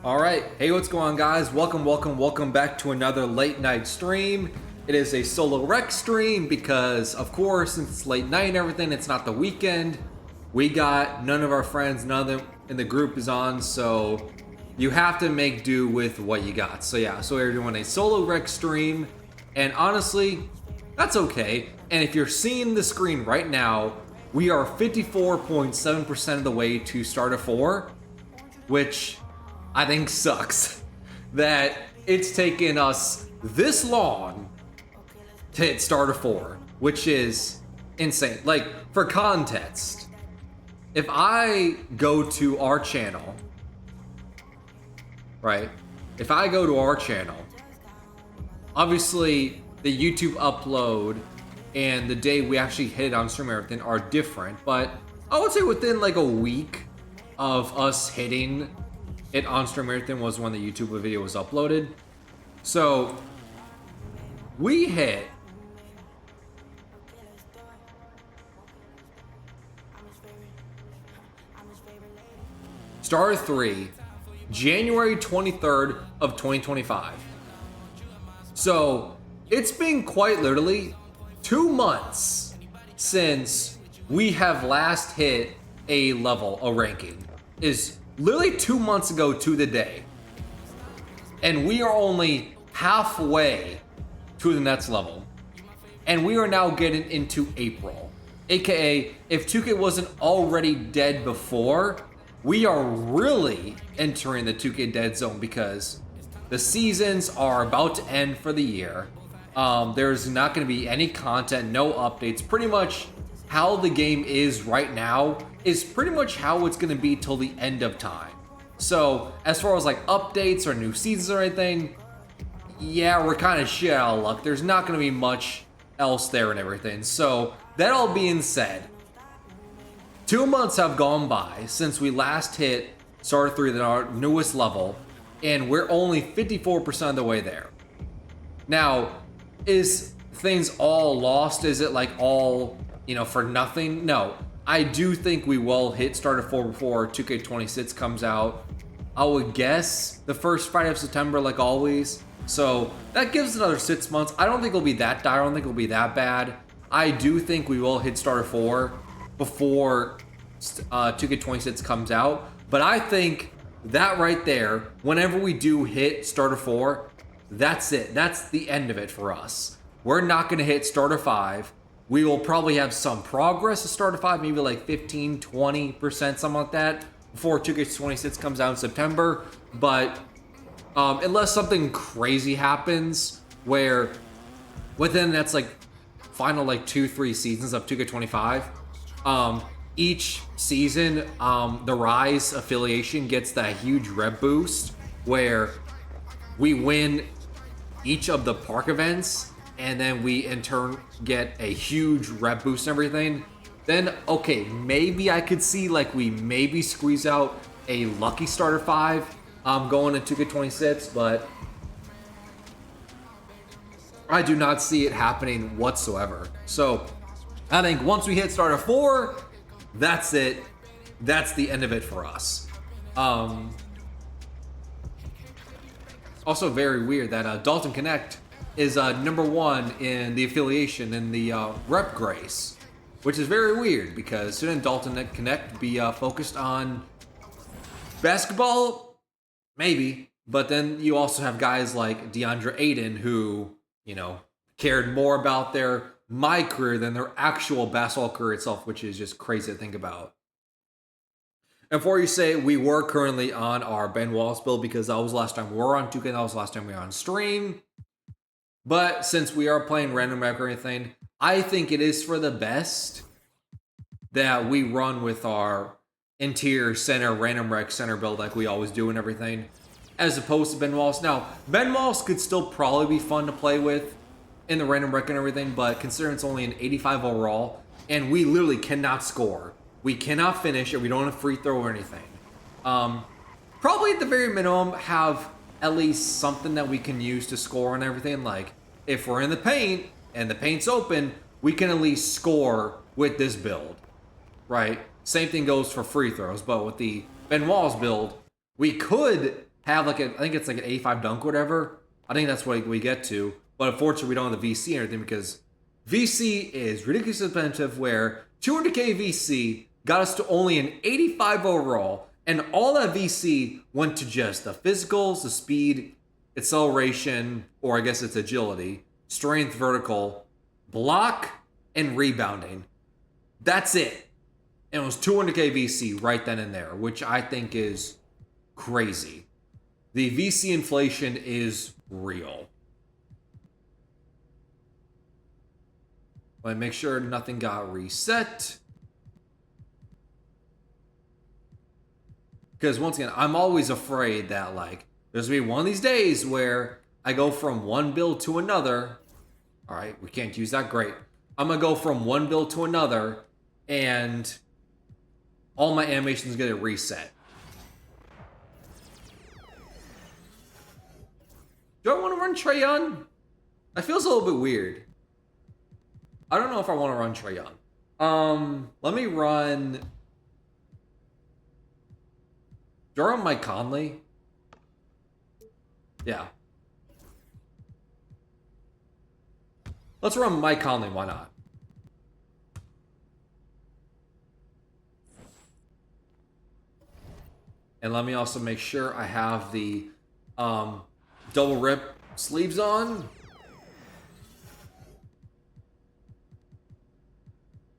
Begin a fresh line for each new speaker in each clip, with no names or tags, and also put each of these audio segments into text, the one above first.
All right, hey, what's going on, guys? Welcome back to another late night stream. It is a solo rec stream because, of course, since it's late night and everything, it's not the weekend. We got none of our friends, none of them in the group is on, so you have to make do with what you got. So yeah, so we're doing a solo rec stream, and honestly, that's okay. And if you're seeing the screen right now, we are 54.7% of the way to Starter 4, which I think sucks that it's taken us this long to hit Starter 4, which is insane. Like, for context, if I go to our channel, right? If I go to our channel, obviously the YouTube upload and the day we actually hit it on stream and everything are different, but I would say within like a week of us hitting it on stream and everything was when the YouTube video was uploaded. So we hit Star 3 January 23rd of 2025. So it's been quite literally 2 months since we have last hit a level, a ranking. Is literally 2 months ago to the day. And we are only halfway to the next level. And we are now getting into April. AKA, if 2K wasn't already dead before, we are really entering the 2K dead zone because the seasons are about to end for the year. There's not going to be any content, no updates. Pretty much how the game is right now is pretty much how it's going to be till the end of time. So as far as like updates or new seasons or anything, yeah, we're kind of shit out of luck. There's not going to be much else there and everything. So that all being said, 2 months have gone by since we last hit Starter 3, our newest level, and we're only 54% of the way there. Now, is things all lost? Is it like all, for nothing? No. I do think we will hit Starter 4 before 2K26 comes out. I would guess the first Friday of September, like always. So that gives another 6 months. I don't think it'll be that dire. I don't think it'll be that bad. I do think we will hit Starter 4 before 2K26 comes out. But I think that right there, whenever we do hit Starter 4, that's it. That's the end of it for us. We're not going to hit Starter 5. We will probably have some progress to Starter 5, maybe like 15, 20%, something like that, before 2K26 comes out in September. But unless something crazy happens where within that's like final like 2-3 seasons of 2K25, each season, the Rise affiliation gets that huge rep boost where we win each of the park events, and then we in turn get a huge rep boost and everything. Then, okay, maybe I could see like we maybe squeeze out a lucky Starter 5 going into 2K26, but I do not see it happening whatsoever. So I think once we hit Starter 4, that's it. That's the end of it for us. Also very weird that Dalton Connect is number 1 in the affiliation in the rep grace, which is very weird because shouldn't Dalton Connect be focused on basketball? Maybe, but then you also have guys like DeAndre Ayton who, cared more about their my career than their actual basketball career itself, which is just crazy to think about. And before you say we were currently on our Ben Wallace build because that was the last time we were on 2K, that was the last time we were on stream. But since we are playing random rec or anything, I think it is for the best that we run with our interior center, random rec center build like we always do and everything, as opposed to Ben Wallace. Now, Ben Wallace could still probably be fun to play with in the random rec and everything, but considering it's only an 85 overall, and we literally cannot score, we cannot finish, and we don't have free throw or anything. Probably at the very minimum have at least something that we can use to score and everything. Like if we're in the paint and the paint's open, we can at least score with this build, right? Same thing goes for free throws, but with the Ben Wallace build, we could have like I think it's like an 85 dunk or whatever. I think that's what we get to. But unfortunately, we don't have the VC and everything because VC is ridiculously expensive. Where 200k VC got us to only an 85 overall, and all that VC went to just the physicals, the speed, acceleration, or I guess it's agility, strength, vertical, block, and rebounding. That's it. And it was 200k VC right then and there, which I think is crazy. The VC inflation is real. But make sure nothing got reset. Because once again, I'm always afraid that like there's gonna be one of these days where I go from one build to another. All right, we can't use that. Great. I'm gonna go from one build to another, and all my animations get a reset. Do I want to run Trae Young? That feels a little bit weird. I don't know if I want to run Trae Young. Let me run. Do I run Mike Conley? Yeah. Let's run Mike Conley. Why not? And let me also make sure I have the double rip sleeves on.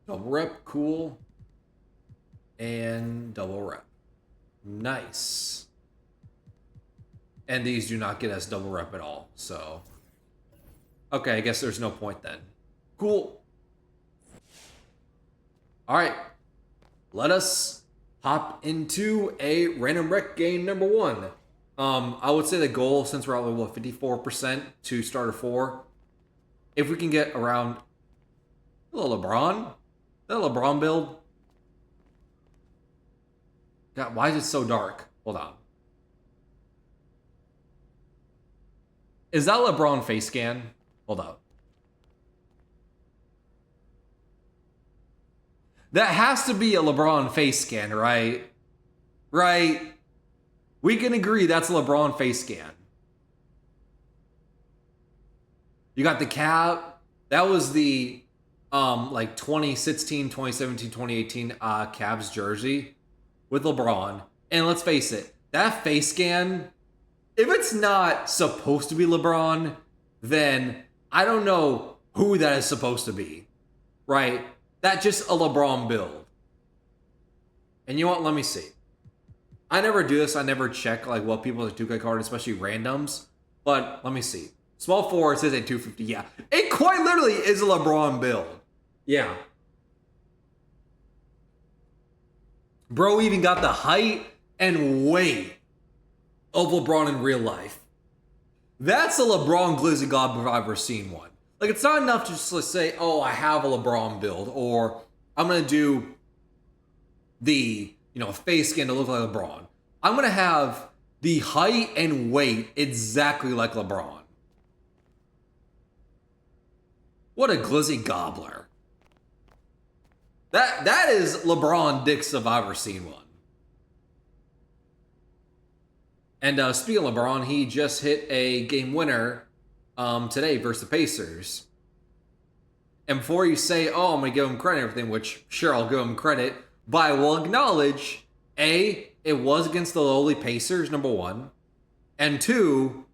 Double rep, cool. And double rep. Nice. And these do not get us double rep at all, so. Okay, I guess there's no point then. Cool. All right. Let us hop into a random rec game number 1. I would say the goal, since we're at level 54% to starter 4, if we can get around a little LeBron, that LeBron build. God, why is it so dark? Hold on. Is that LeBron face scan? Hold up. That has to be a LeBron face scan, right? Right? We can agree that's a LeBron face scan. You got the cap. That was the like 2016, 2017, 2018 Cavs jersey with LeBron. And let's face it, that face scan, if it's not supposed to be LeBron, then I don't know who that is supposed to be, right? That's just a LeBron build. And you know what? Let me see. I never do this. I never check like what people are 2K card, especially randoms. But let me see. Small forward says a 250. Yeah, it quite literally is a LeBron build. Yeah. Bro even got the height and weight of LeBron in real life. That's a LeBron Glizzy God if I've ever seen one. Like, it's not enough to just say, oh, I have a LeBron build, or I'm going to do the, face skin to look like LeBron. I'm going to have the height and weight exactly like LeBron. What a Glizzy Gobbler. That is LeBron Dix if I've ever seen one. And speaking of LeBron, he just hit a game winner today versus the Pacers. And before you say, oh, I'm going to give him credit and everything, which sure, I'll give him credit, but I will acknowledge, A, it was against the lowly Pacers, number 1. And 2,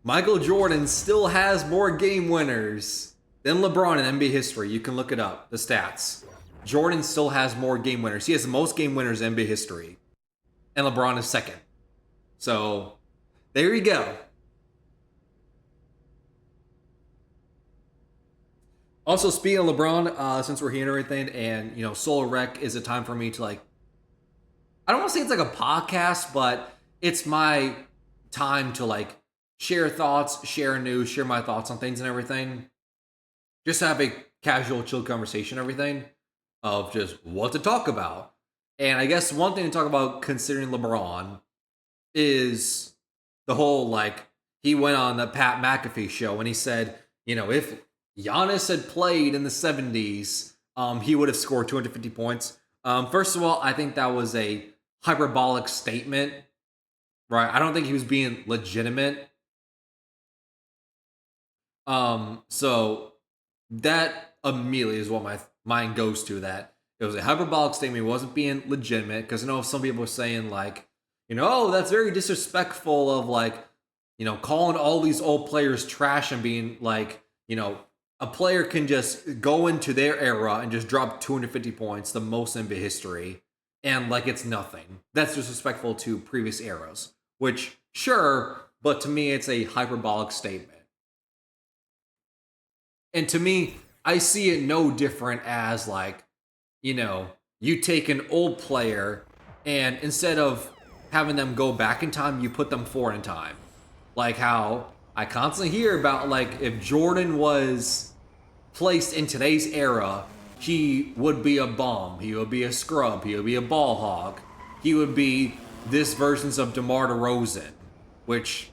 Michael Jordan still has more game winners than LeBron in NBA history. You can look it up, the stats. Jordan still has more game winners. He has the most game winners in NBA history. And LeBron is second. So, there you go. Also, speaking of LeBron, since we're here and everything, and, Solo Rec is a time for me to, I don't want to say it's like a podcast, but it's my time to, share thoughts, share news, share my thoughts on things and everything. Just have a casual, chill conversation and everything of just what to talk about. And I guess one thing to talk about considering LeBron is the whole, he went on the Pat McAfee show and he said, if Giannis had played in the 70s, he would have scored 250 points. First of all, I think that was a hyperbolic statement. right? I don't think he was being legitimate. So that immediately is what my mind goes to. That it was a hyperbolic statement. He wasn't being legitimate because I know some people were saying like, oh, that's very disrespectful of like, calling all these old players trash and being like, a player can just go into their era and just drop 250 points, the most in NBA history, and like it's nothing. That's disrespectful to previous eras, which sure, but to me it's a hyperbolic statement. And to me, I see it no different as like, you take an old player and instead of having them go back in time, you put them forward in time. Like how I constantly hear about like if Jordan was placed in today's era, he would be a bum, he would be a scrub, he would be a ball hog, he would be this versions of DeMar DeRozan, which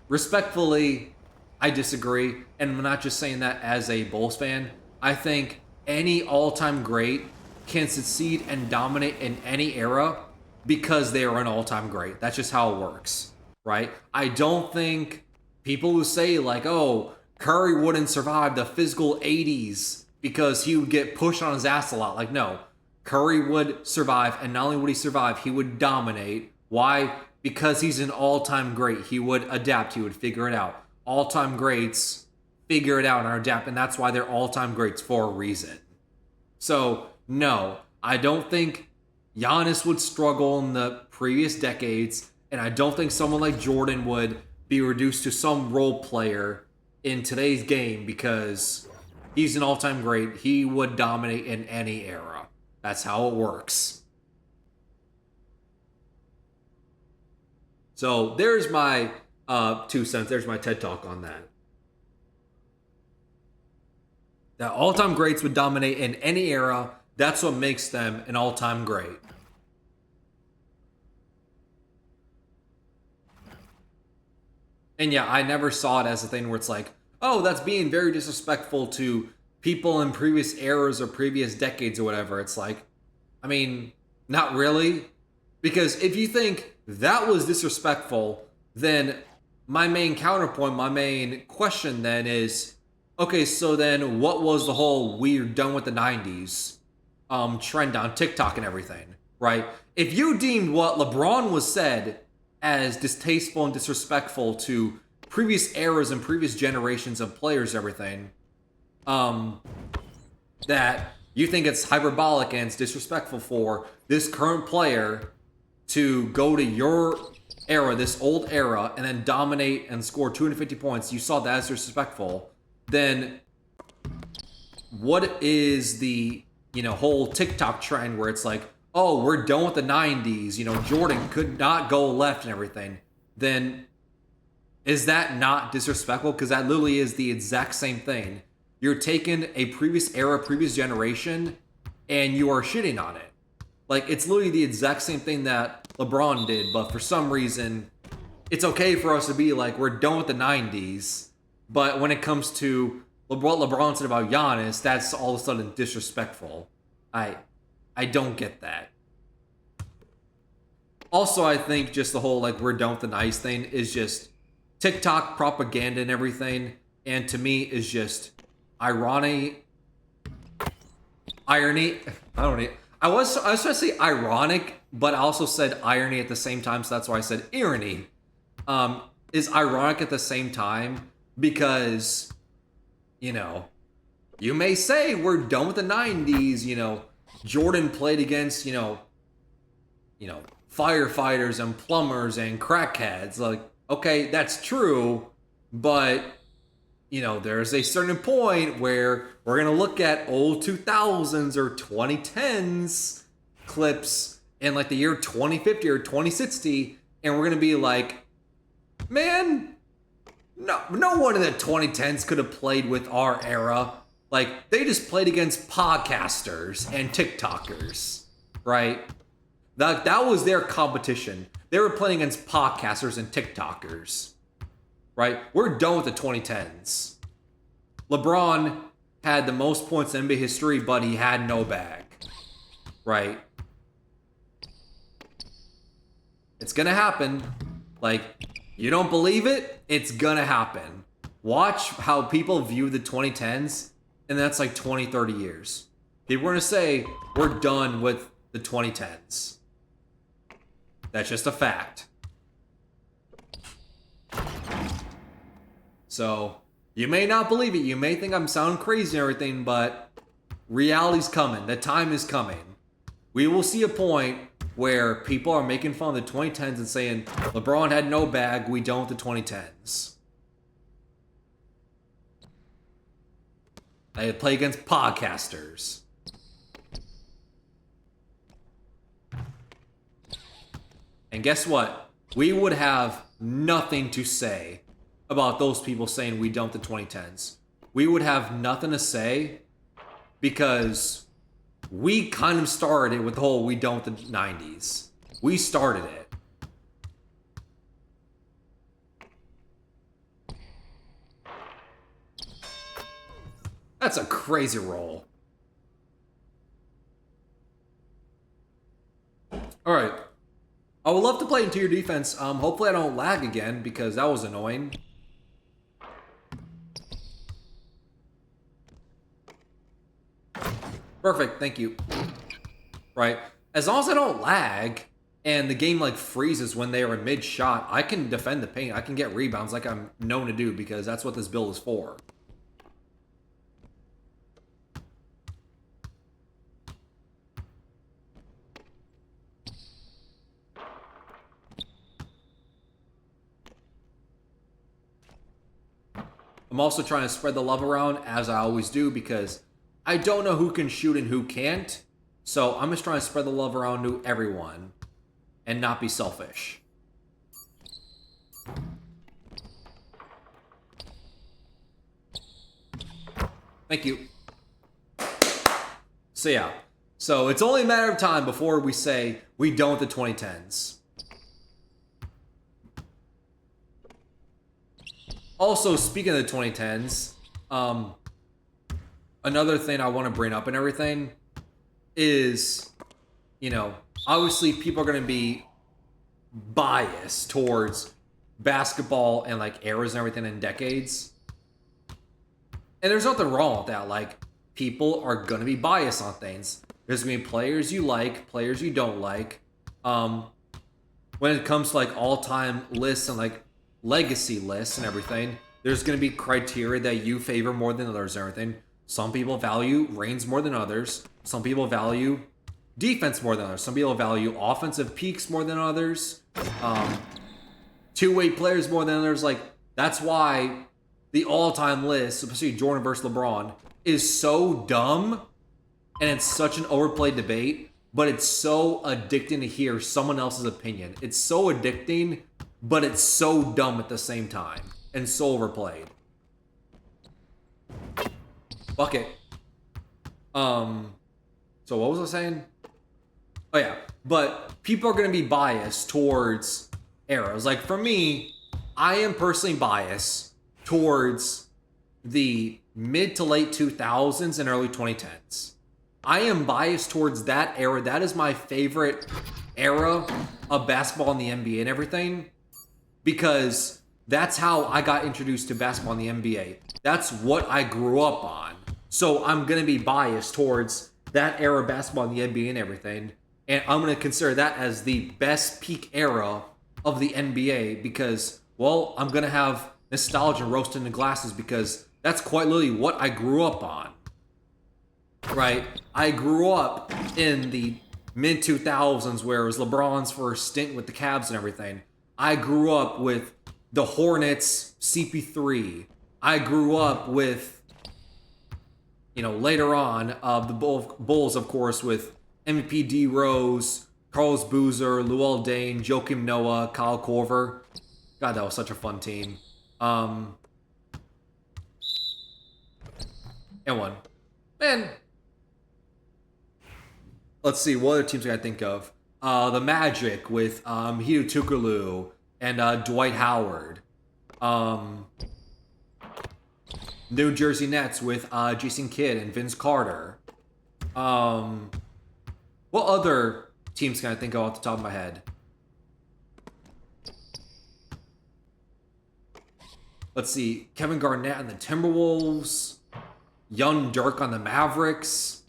respectfully, I disagree. And I'm not just saying that as a Bulls fan. I think any all-time great can succeed and dominate in any era because they are an all-time great. That's just how it works, right? I don't think people who say like, oh, Curry wouldn't survive the physical 80s because he would get pushed on his ass a lot. Like, no, Curry would survive, and not only would he survive, he would dominate. Why? Because he's an all-time great. He would adapt. He would figure it out. All-time greats figure it out and adapt, and that's why they're all-time greats for a reason. So, no, I don't think Giannis would struggle in the previous decades, and I don't think someone like Jordan would be reduced to some role player in today's game because he's an all-time great. He would dominate in any era. That's how it works. So there's my 2 cents. There's my TED Talk on that. That all-time greats would dominate in any era. That's what makes them an all-time great. And yeah, I never saw it as a thing where it's like, oh, that's being very disrespectful to people in previous eras or previous decades or whatever. It's like, I mean, not really. Because if you think that was disrespectful, then my main counterpoint, my main question then is, okay, so then what was the whole we're done with the 90s trend on TikTok and everything, right? If you deemed what LeBron was said as distasteful and disrespectful to previous eras and previous generations of players, everything, that you think it's hyperbolic and it's disrespectful for this current player to go to your era, this old era, and then dominate and score 250 points, you saw that as disrespectful, then what is the, whole TikTok trend where it's like, oh, we're done with the 90s, Jordan could not go left and everything, then is that not disrespectful? Because that literally is the exact same thing. You're taking a previous era, previous generation, and you are shitting on it. Like, it's literally the exact same thing that LeBron did, but for some reason, it's okay for us to be like, we're done with the 90s, but when it comes to what LeBron said about Giannis, that's all of a sudden disrespectful. I don't get that. Also, I think just the whole, like, we're done with the nice thing is just TikTok propaganda and everything, and to me is just irony. I don't know. I was trying to say ironic, but I also said irony at the same time, so that's why I said irony. Is ironic at the same time because, you may say we're done with the 90s, Jordan played against, firefighters and plumbers and crackheads. Like, okay, that's true, but there's a certain point where we're going to look at old 2000s or 2010s clips in like the year 2050 or 2060, and we're going to be like, man, no one in the 2010s could have played with our era. Like, they just played against podcasters and TikTokers, right? That was their competition. They were playing against podcasters and TikTokers. Right? We're done with the 2010s. LeBron had the most points in NBA history, but he had no bag. Right? It's going to happen. Like, you don't believe it? It's gonna happen. Watch how people view the 2010s, and that's like 20, 30 years. People are gonna say, we're done with the 2010s. That's just a fact. So, you may not believe it. You may think I'm sounding crazy and everything, but reality's coming. The time is coming. We will see a point where people are making fun of the 2010s and saying, LeBron had no bag, we don't with the 2010s. I play against podcasters. And guess what? We would have nothing to say about those people saying we don't the 2010s. We would have nothing to say because we kind of started it with the whole we don't the 90s. We started it. That's a crazy roll. All right. I would love to play into your defense. Hopefully I don't lag again because that was annoying. Perfect, thank you. Right. As long as I don't lag and the game like freezes when they are in mid-shot, I can defend the paint. I can get rebounds like I'm known to do because that's what this build is for. I'm also trying to spread the love around, as I always do, because I don't know who can shoot and who can't. So I'm just trying to spread the love around to everyone and not be selfish. Thank you. So yeah. So it's only a matter of time before we say we don't the 2010s. Also, speaking of the 2010s, another thing I want to bring up and everything is, you know, obviously people are going to be biased towards basketball and like eras and everything in decades. And there's nothing wrong with that. Like, people are going to be biased on things. There's going to be players you like, players you don't like. When it comes to like all-time lists and like legacy lists and everything, there's going to be criteria that you favor more than others and everything. Some people value reigns more than others. Some people value defense more than others. Some people value offensive peaks more than others. Two-way players more than others. Like, that's why the all-time list, especially Jordan versus LeBron, is so dumb, and it's such an overplayed debate, but it's so addicting to hear someone else's opinion. It's so addicting, but it's so dumb at the same time, and so overplayed. Fuck it. So what was I saying? Oh yeah, but people are going to be biased towards eras. Like, for me, I am personally biased towards the mid to late 2000s and early 2010s. I am biased towards that era. That is my favorite era of basketball in the NBA and everything, because that's how I got introduced to basketball in the NBA. That's what I grew up on. So I'm going to be biased towards that era of basketball in the NBA and everything. And I'm going to consider that as the best peak era of the NBA because, well, I'm going to have nostalgia roasted in the glasses because that's quite literally what I grew up on. Right? I grew up in the mid 2000s where it was LeBron's first stint with the Cavs and everything. I grew up with the Hornets, CP3. I grew up with, you know, later on, the Bulls, of course, with MVP D Rose, Carlos Boozer, Luol Deng, Joakim Noah, Kyle Korver. God, that was such a fun team. And one. Man. Let's see, what other teams I think of? The Magic with Hedo Turkoglu and Dwight Howard. New Jersey Nets with Jason Kidd and Vince Carter. What other teams can I think of off the top of my head? let's see, Kevin Garnett on the Timberwolves, young Dirk on the Mavericks.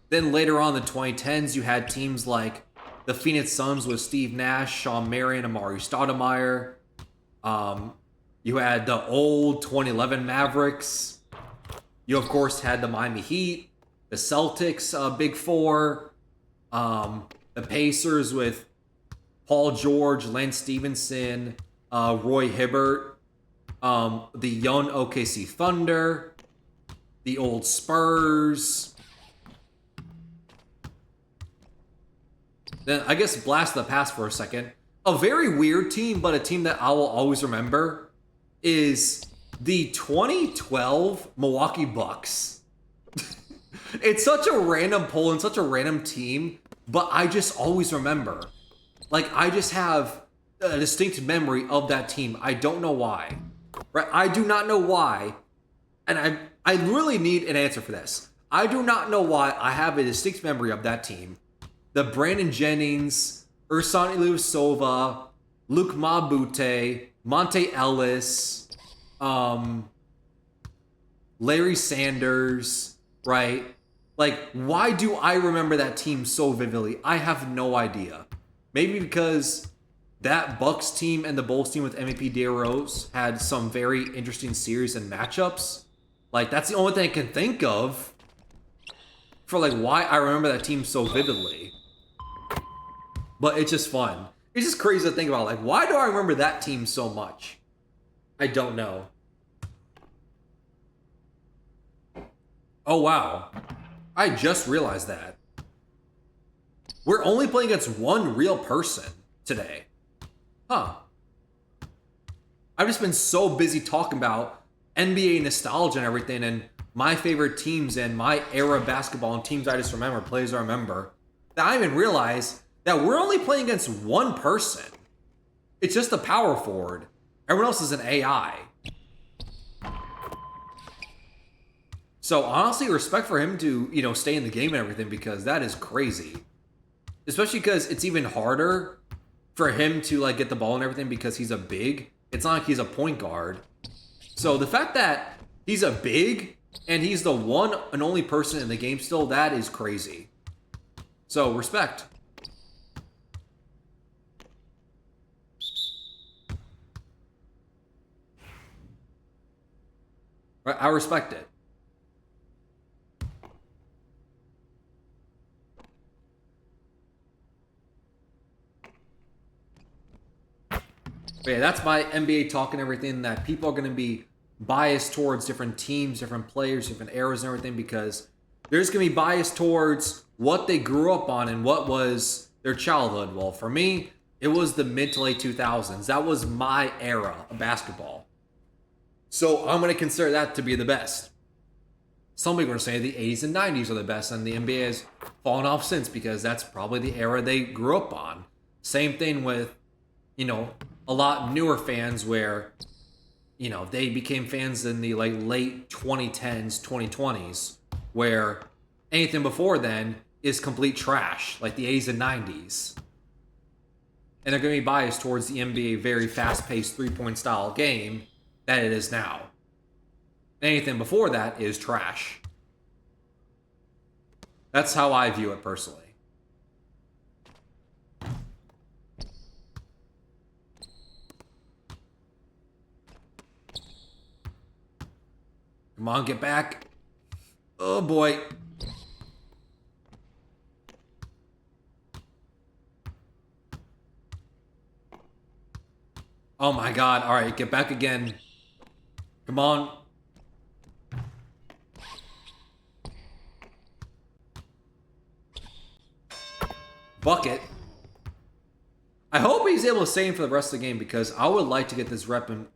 Then later on in the 2010s, you had teams like the Phoenix Suns with Steve Nash, Shawn Marion, Amari Stoudemire. You had the old 2011 Mavericks. You, of course, had the Miami Heat, the Celtics, Big Four, the Pacers with Paul George, Lance Stevenson, Roy Hibbert, the young OKC Thunder, the old Spurs. Then I guess blast the past for a second. A very weird team, but a team that I will always remember is the 2012 Milwaukee Bucks. It's such a random poll and such a random team, but I just always remember. Like, I just have a distinct memory of that team. I don't know why. Right? I do not know why. And I really need an answer for this. I do not know why I have a distinct memory of that team. The Brandon Jennings, Ersan Ilyasova, Luke Mabute, Monte Ellis, Larry Sanders, right? Like, why do I remember that team so vividly? I have no idea. Maybe because that Bucks team and the Bulls team with MVP D Rose had some very interesting series and matchups. Like, that's the only thing I can think of for, like, why I remember that team so vividly. But it's just fun. It's just crazy to think about. Like, why do I remember that team so much? I don't know. Oh, wow. I just realized that. We're only playing against one real person today. Huh. I've just been so busy talking about NBA nostalgia and everything, and my favorite teams and my era of basketball and teams I just remember, players I remember, that I didn't realize that we're only playing against one person. It's just a power forward. Everyone else is an AI. So honestly, respect for him to, stay in the game and everything, because that is crazy. Especially because it's even harder for him to like get the ball and everything because he's a big. It's not like he's a point guard. So the fact that he's a big and he's the one and only person in the game still, that is crazy. So respect. I respect it. But yeah, that's my NBA talk and everything, that people are going to be biased towards different teams, different players, different eras and everything, because there's going to be bias towards what they grew up on and what was their childhood. Well, for me, it was the mid to late 2000s. That was my era of basketball. So I'm going to consider that to be the best. Some people are going to say the 80s and 90s are the best, and the NBA has fallen off since because that's probably the era they grew up on. Same thing with, a lot newer fans where, they became fans in the late 2010s, 2020s, where anything before then is complete trash, like the 80s and 90s. And they're going to be biased towards the NBA very fast-paced three-point style game that it is now. Anything before that is trash. That's how I view it personally. Come on, get back. Oh boy. Oh my god. All right, get back again. Come on. Bucket. I hope he's able to stay in for the rest of the game because I would like to get this rep in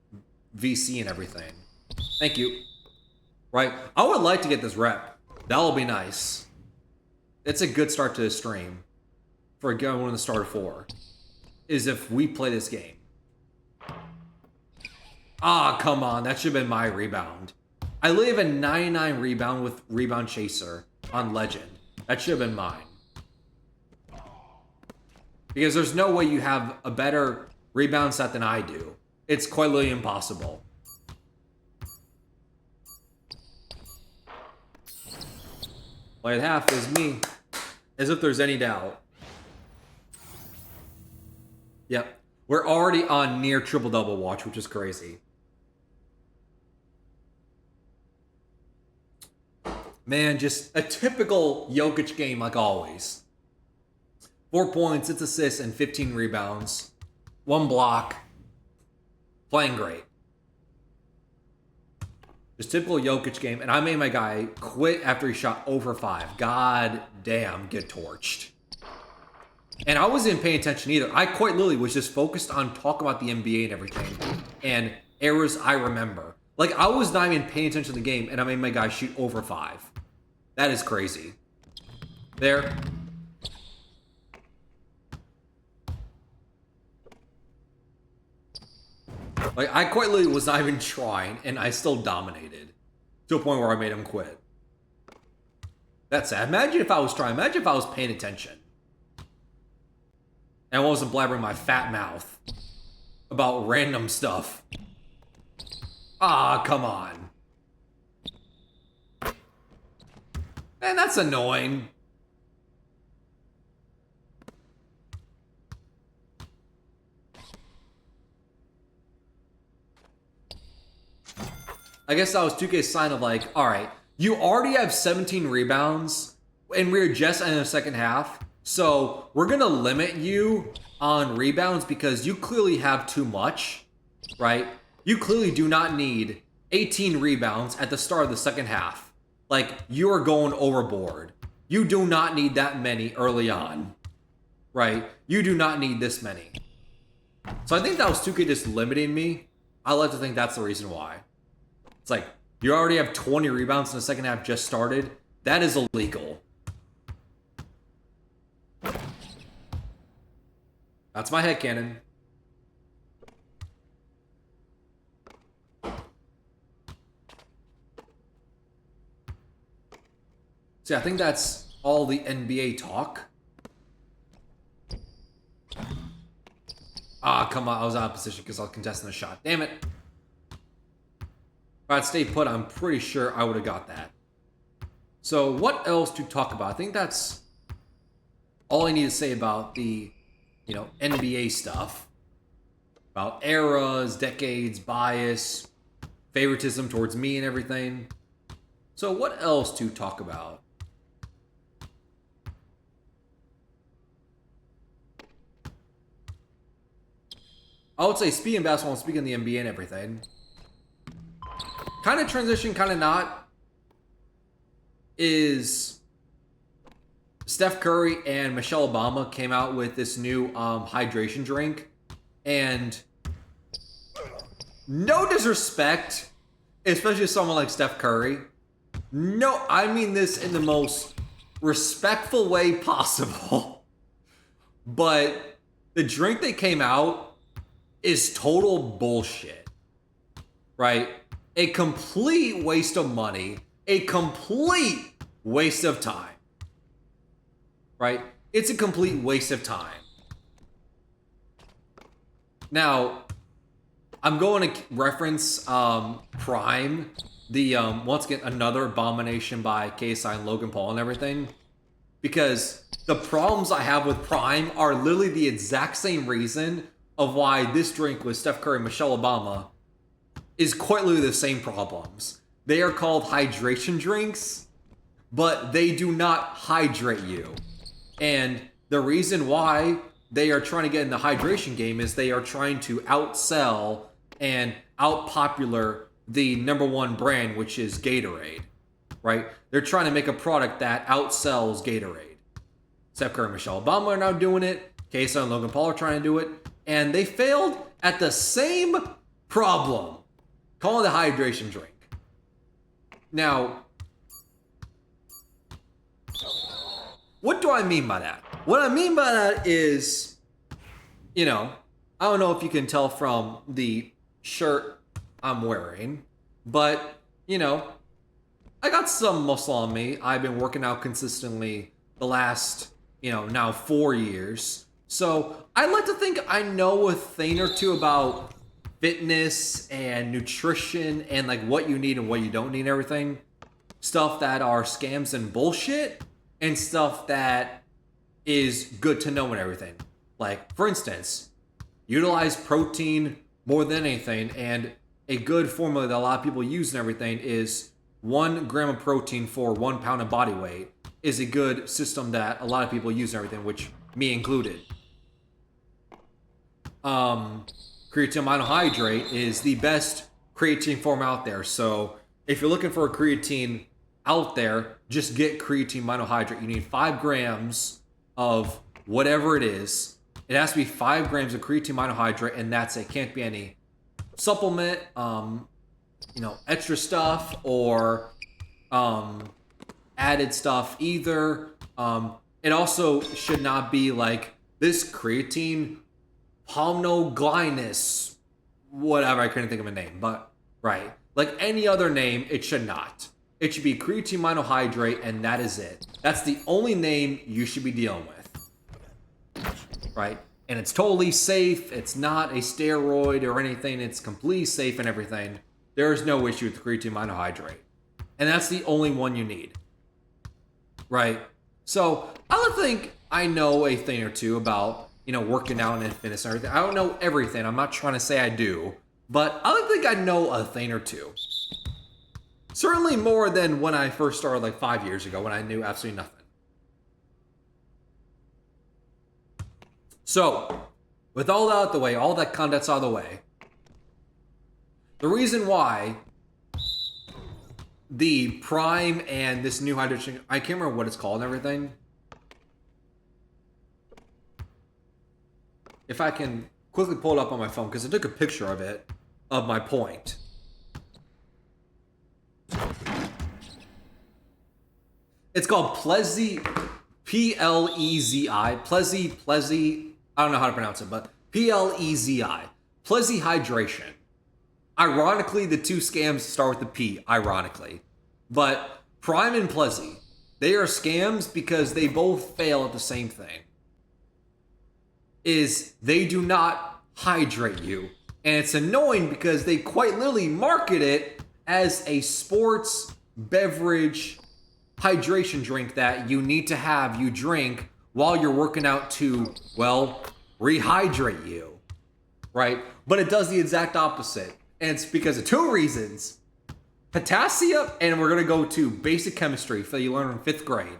VC and everything. Thank you. Right? I would like to get this rep. That'll be nice. It's a good start to the stream for going to the start of 4. Is if we play this game. Ah, come on. That should have been my rebound. I literally have a 99 rebound with Rebound Chaser on Legend. That should have been mine. Because there's no way you have a better rebound set than I do. It's quite literally impossible. White half is me. As if there's any doubt. Yep. We're already on near triple-double watch, which is crazy. Man, just a typical Jokic game like always. 4 points, 6 assists, and 15 rebounds. 1 block. Playing great. Just typical Jokic game. And I made my guy quit after he shot over 5. God damn, get torched. And I wasn't paying attention either. I quite literally was just focused on talking about the NBA and everything. And errors I remember. Like, I was not even paying attention to the game, and I made my guy shoot over 5. That is crazy. There. Like, I quite literally was not even trying, and I still dominated. To a point where I made him quit. That's sad. Imagine if I was trying. Imagine if I was paying attention. And I wasn't blabbering my fat mouth about random stuff. Ah, come on. Man, that's annoying. I guess that was 2K's sign of like, all right, you already have 17 rebounds, and we're just in the second half, so we're going to limit you on rebounds because you clearly have too much, right? You clearly do not need 18 rebounds at the start of the second half. Like, you are going overboard. You do not need that many early on, right? You do not need this many. So I think that was 2K just limiting me. I like to think that's the reason why. It's like, you already have 20 rebounds in the second half just started. That is illegal. That's my headcanon. See, I think that's all the NBA talk. Ah, come on. I was out of position because I was contesting the shot. Damn it. If I'd stayed put, I'm pretty sure I would have got that. So what else to talk about? I think that's all I need to say about the, NBA stuff. About eras, decades, bias, favoritism towards me and everything. So what else to talk about? I would say speaking of basketball and speaking of the NBA and everything. Kind of transition, kind of not, is Steph Curry and Michelle Obama came out with this new hydration drink. And no disrespect, especially to someone like Steph Curry. No, I mean this in the most respectful way possible. But the drink that came out is total bullshit. Right? A complete waste of money. A complete waste of time. Right? It's a complete waste of time. Now, I'm going to reference Prime. The, once again, another abomination by KSI and Logan Paul and everything. Because the problems I have with Prime are literally the exact same reason of why this drink with Steph Curry and Michelle Obama is quite literally the same problems. They are called hydration drinks, but they do not hydrate you. And the reason why they are trying to get in the hydration game is they are trying to outsell and outpopular the number one brand, which is Gatorade, right? They're trying to make a product that outsells Gatorade. Steph Curry and Michelle Obama are now doing it. KSI and Logan Paul are trying to do it. And they failed at the same problem. Call it a hydration drink. Now, what do I mean by that? What I mean by that is, I don't know if you can tell from the shirt I'm wearing, but, I got some muscle on me. I've been working out consistently the last, now 4 years. So I like to think I know a thing or two about fitness and nutrition and like what you need and what you don't need and everything. stuff that are scams and bullshit, and stuff that is good to know and everything. Like, for instance, utilize protein more than anything, and a good formula that a lot of people use and everything is 1 gram of protein for 1 pound of body weight is a good system that a lot of people use and everything, which me included. Creatine monohydrate is the best creatine form out there. So if you're looking for a creatine out there, just get creatine monohydrate. You need 5 grams of whatever it is. It has to be 5 grams of creatine monohydrate, and that's it. Can't be any supplement, extra stuff or added stuff either. It also should not be like this creatine palmoglynis, whatever. I couldn't think of a name, but right, like any other name, it should not. It should be creatine monohydrate, and that is it. That's the only name you should be dealing with, right? And it's totally safe. It's not a steroid or anything. It's completely safe and everything. There is no issue with creatine monohydrate, and that's the only one you need, right? So I don't think I know a thing or two about working out and fitness and everything. I don't know everything. I'm not trying to say I do, but I don't think I know a thing or two. Certainly more than when I first started like 5 years ago when I knew absolutely nothing. So, with all that out of the way, all that content's out of the way, the reason why the Prime and this new hydration, I can't remember what it's called and everything. If I can quickly pull it up on my phone, because I took a picture of it, of my point. It's called Plezi, P-L-E-Z-I, Plezi, I don't know how to pronounce it, but P-L-E-Z-I, Plezi Hydration. Ironically, the two scams start with the P, ironically. But Prime and Plezi, they are scams because they both fail at the same thing. Is they do not hydrate you. And it's annoying because they quite literally market it as a sports beverage hydration drink that you need to have you drink while you're working out to, well, rehydrate you, right? But it does the exact opposite. And it's because of 2 reasons. Potassium, and we're gonna go to basic chemistry that you learn in 5th grade.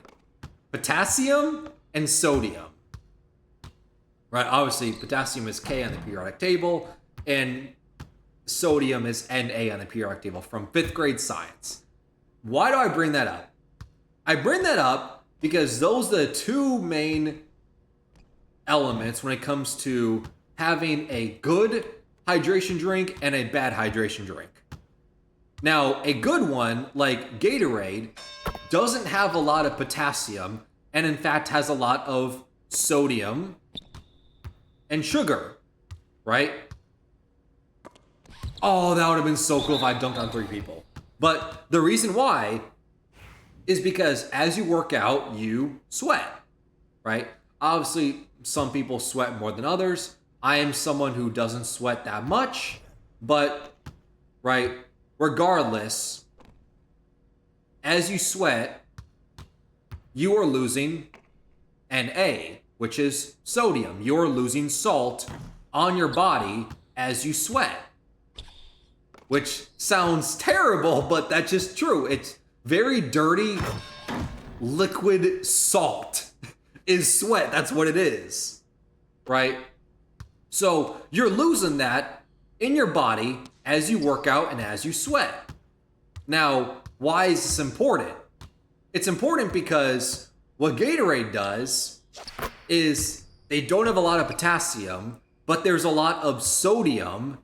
Potassium and sodium. Right, obviously potassium is K on the periodic table, and sodium is Na on the periodic table from 5th grade science. Why do I bring that up? I bring that up because those are the 2 main elements when it comes to having a good hydration drink and a bad hydration drink. Now, a good one, like Gatorade, doesn't have a lot of potassium, and in fact has a lot of sodium and sugar, right? Oh, that would have been so cool if I dunked on 3 people. But the reason why is because as you work out, you sweat, right? Obviously, some people sweat more than others. I am someone who doesn't sweat that much, but, right, regardless, as you sweat, you are losing Na, which is sodium. You're losing salt on your body as you sweat, which sounds terrible, but that's just true. It's very dirty liquid salt is sweat. That's what it is, right? So you're losing that in your body as you work out and as you sweat. Now, why is this important? It's important because what Gatorade does is they don't have a lot of potassium, but there's a lot of sodium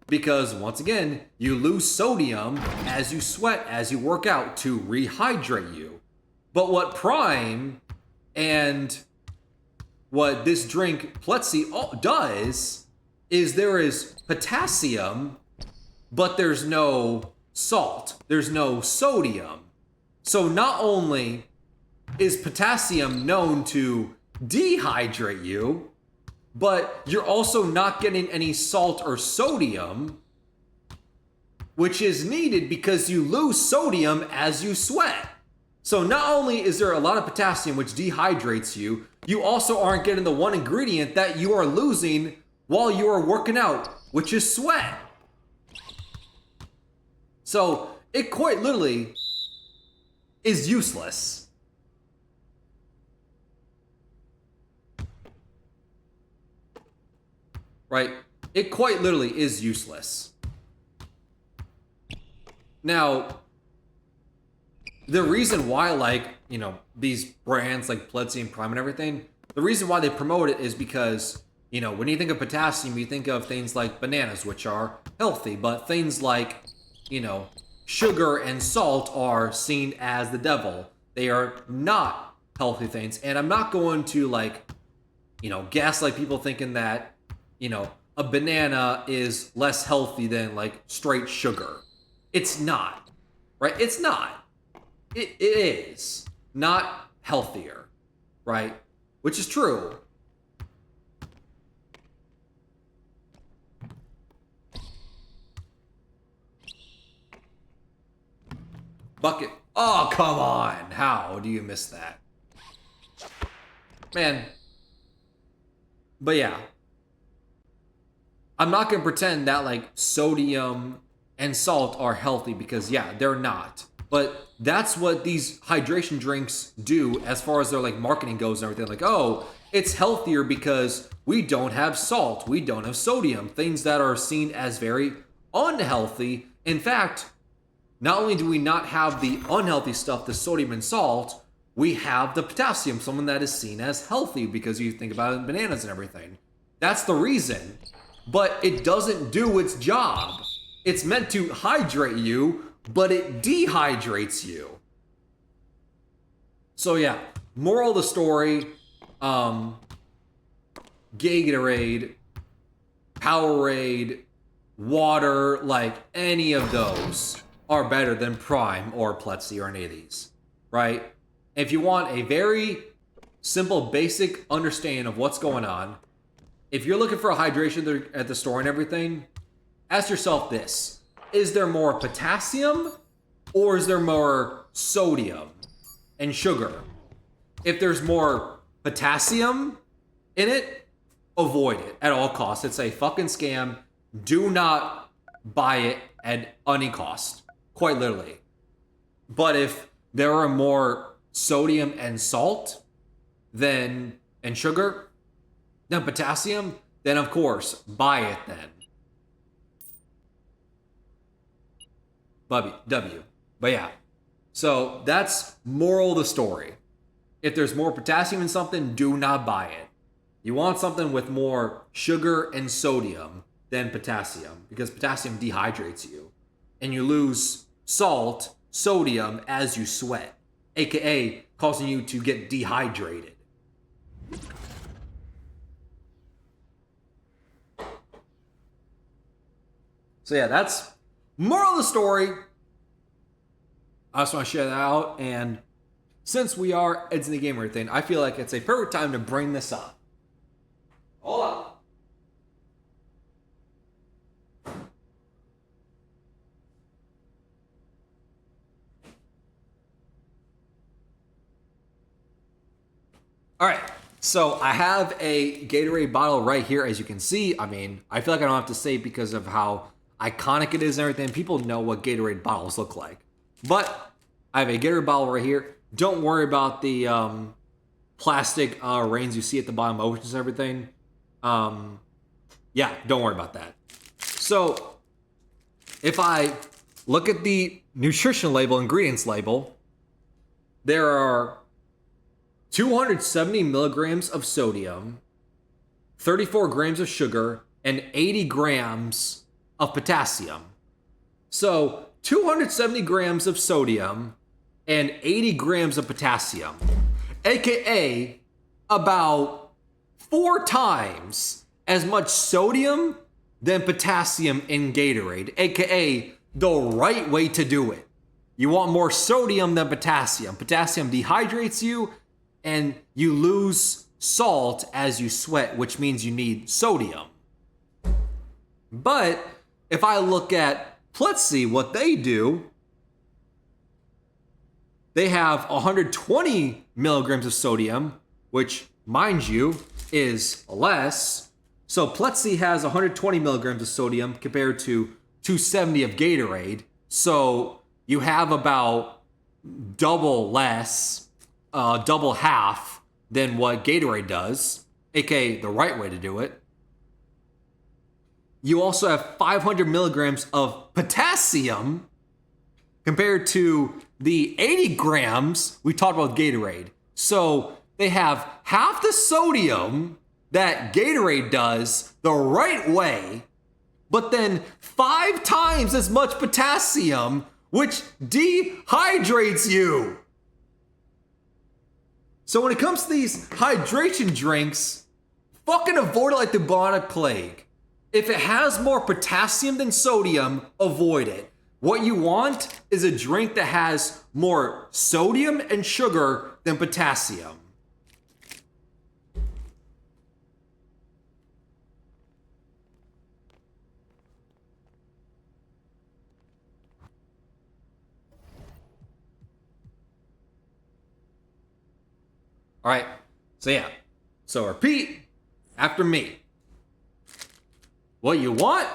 because, once again, you lose sodium as you sweat, as you work out to rehydrate you. But what Prime and what this drink Plezi does is there is potassium, but there's no salt. There's no sodium. So not only is potassium known to dehydrate you, but you're also not getting any salt or sodium, which is needed because you lose sodium as you sweat. So not only is there a lot of potassium which dehydrates you, you also aren't getting the one ingredient that you are losing while you are working out, which is sweat. So it quite literally is useless. Right? It quite literally is useless. Now, the reason why, like, you know, these brands like Pledzi and Prime and everything, the reason why they promote it is because, you know, when you think of potassium, you think of things like bananas, which are healthy, but things like, you know, sugar and salt are seen as the devil. They are not healthy things. And I'm not going to, like, you know, gaslight people thinking that, you know, a banana is less healthy than like straight sugar. It's not, right? It's not. It is not healthier, right? Which is true. Bucket. Oh, come on. How do you miss that? Man. But yeah. I'm not going to pretend that like sodium and salt are healthy because yeah, they're not. But that's what these hydration drinks do as far as their like marketing goes and everything. Like, oh, it's healthier because we don't have salt, we don't have sodium, things that are seen as very unhealthy. In fact, not only do we not have the unhealthy stuff, the sodium and salt, we have the potassium, something that is seen as healthy because you think about it in bananas and everything. That's the reason. But it doesn't do its job. It's meant to hydrate you, but it dehydrates you. So yeah, moral of the story, Gatorade, Powerade, water, like any of those are better than Prime or Pledzi or any of these, right? If you want a very simple, basic understanding of what's going on, if you're looking for a hydration at the store and everything, ask yourself this. Is there more potassium or is there more sodium and sugar? If there's more potassium in it, avoid it at all costs. It's a fucking scam. Do not buy it at any cost, quite literally. But if there are more sodium and salt and sugar than potassium, then of course, buy it then. W. But yeah. So that's moral of the story. If there's more potassium in something, do not buy it. You want something with more sugar and sodium than potassium because potassium dehydrates you. And you lose salt, sodium as you sweat, aka causing you to get dehydrated. So yeah, that's moral of the story. I just want to share that out. And since we are Ed's in the Gamer thing, I feel like it's a perfect time to bring this up. Hold on. All right. So I have a Gatorade bottle right here, as you can see. I mean, I feel like I don't have to say because of how iconic it is and everything. People know what Gatorade bottles look like. But I have a Gatorade bottle right here. Don't worry about the plastic rings you see at the bottom of oceans and everything. Yeah, don't worry about that. So if I look at the nutrition label, ingredients label, there are 270 milligrams of sodium, 34 grams of sugar, and 80 grams of potassium. So 270 grams of sodium and 80 grams of potassium, aka about 4 times as much sodium than potassium in Gatorade, aka the right way to do it. You want more sodium than potassium. Potassium dehydrates you and you lose salt as you sweat, which means you need sodium. But if I look at let's see what they do. They have 120 milligrams of sodium, which, mind you, is less. So Plexi has 120 milligrams of sodium compared to 270 of Gatorade. So you have about double less, double half than what Gatorade does, aka the right way to do it. You also have 500 milligrams of potassium compared to the 80 grams we talked about with Gatorade. So they have half the sodium that Gatorade does the right way, but then 5 times as much potassium, which dehydrates you. So when it comes to these hydration drinks, fucking avoid it like the bubonic plague. If it has more potassium than sodium, avoid it. What you want is a drink that has more sodium and sugar than potassium. All right, so repeat after me. What you want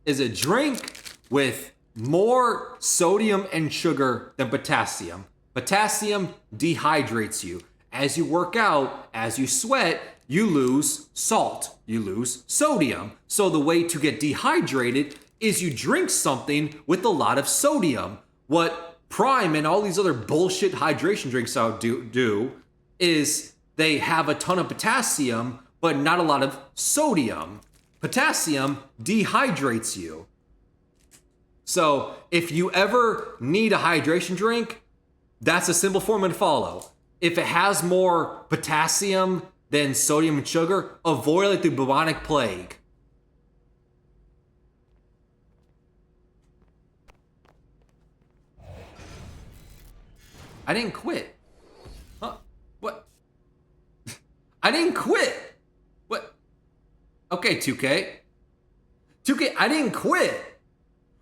is a drink with more sodium and sugar than potassium. Potassium dehydrates you. As you work out, as you sweat, you lose salt, you lose sodium. So the way to get dehydrated is you drink something with a lot of sodium. What Prime and all these other bullshit hydration drinks out do is they have a ton of potassium, but not a lot of sodium. Potassium dehydrates you. So if you ever need a hydration drink, that's a simple formula to follow. If it has more potassium than sodium and sugar, avoid it like the bubonic plague. I didn't quit. Huh? What? I didn't quit. What? Okay, 2K. 2K, I didn't quit.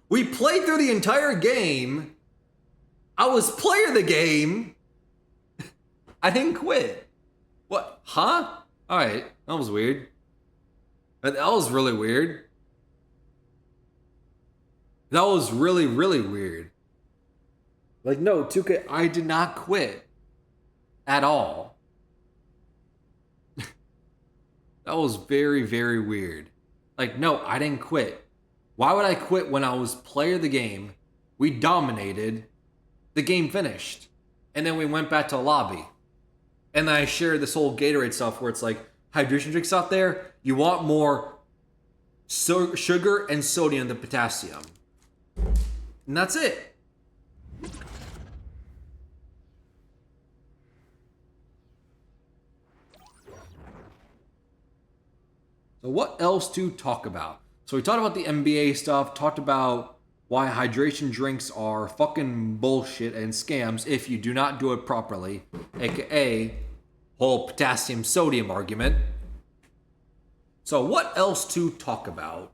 We played through the entire game. I was player of the game. I didn't quit. What? Huh? Alright, that was weird. That was really weird. That was really, really weird. Like, no, 2K, I did not quit. At all. That was very, very weird. Like, no, I didn't quit. Why would I quit when I was player of the game? We dominated. The game finished. And then we went back to the lobby. And then I shared this whole Gatorade stuff where it's like, hydration drinks out there, you want more sugar and sodium than potassium. And that's it. So what else to talk about? So we talked about the NBA stuff, talked about why hydration drinks are fucking bullshit and scams if you do not do it properly, aka whole potassium sodium argument. So what else to talk about?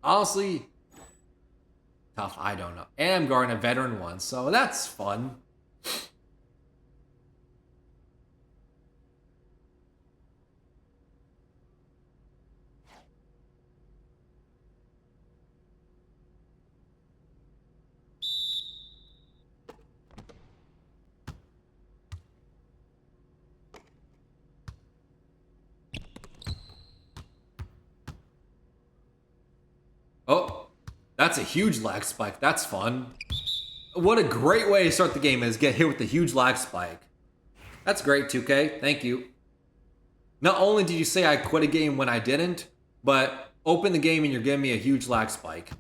Honestly, tough, I don't know. And I'm guarding a veteran one, so that's fun. Oh, that's a huge lag spike. That's fun. What a great way to start the game is get hit with the huge lag spike. That's great, 2K. Thank you. Not only did you say I quit a game when I didn't, but open the game and you're giving me a huge lag spike.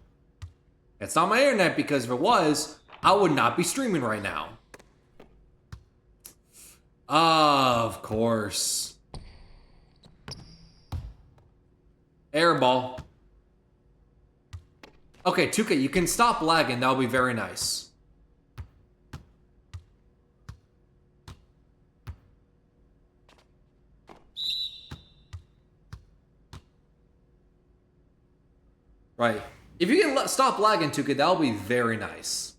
It's not my internet, because if it was, I would not be streaming right now. Of course. Airball. Okay, 2K, you can stop lagging. That'll be very nice. Right. If you can stop lagging, 2K, that'll be very nice.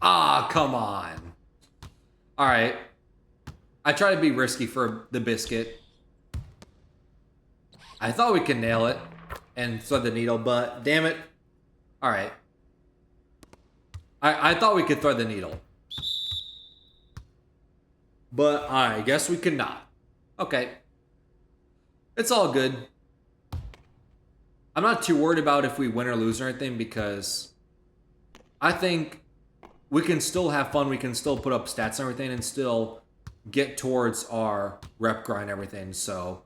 Ah, come on. All right. I try to be risky for the biscuit. I thought we could nail it and thread the needle, but damn it. All right. I thought we could thread the needle. But I guess we could not. Okay. It's all good. I'm not too worried about if we win or lose or anything because I think we can still have fun. We can still put up stats and everything and still get towards our rep grind and everything. So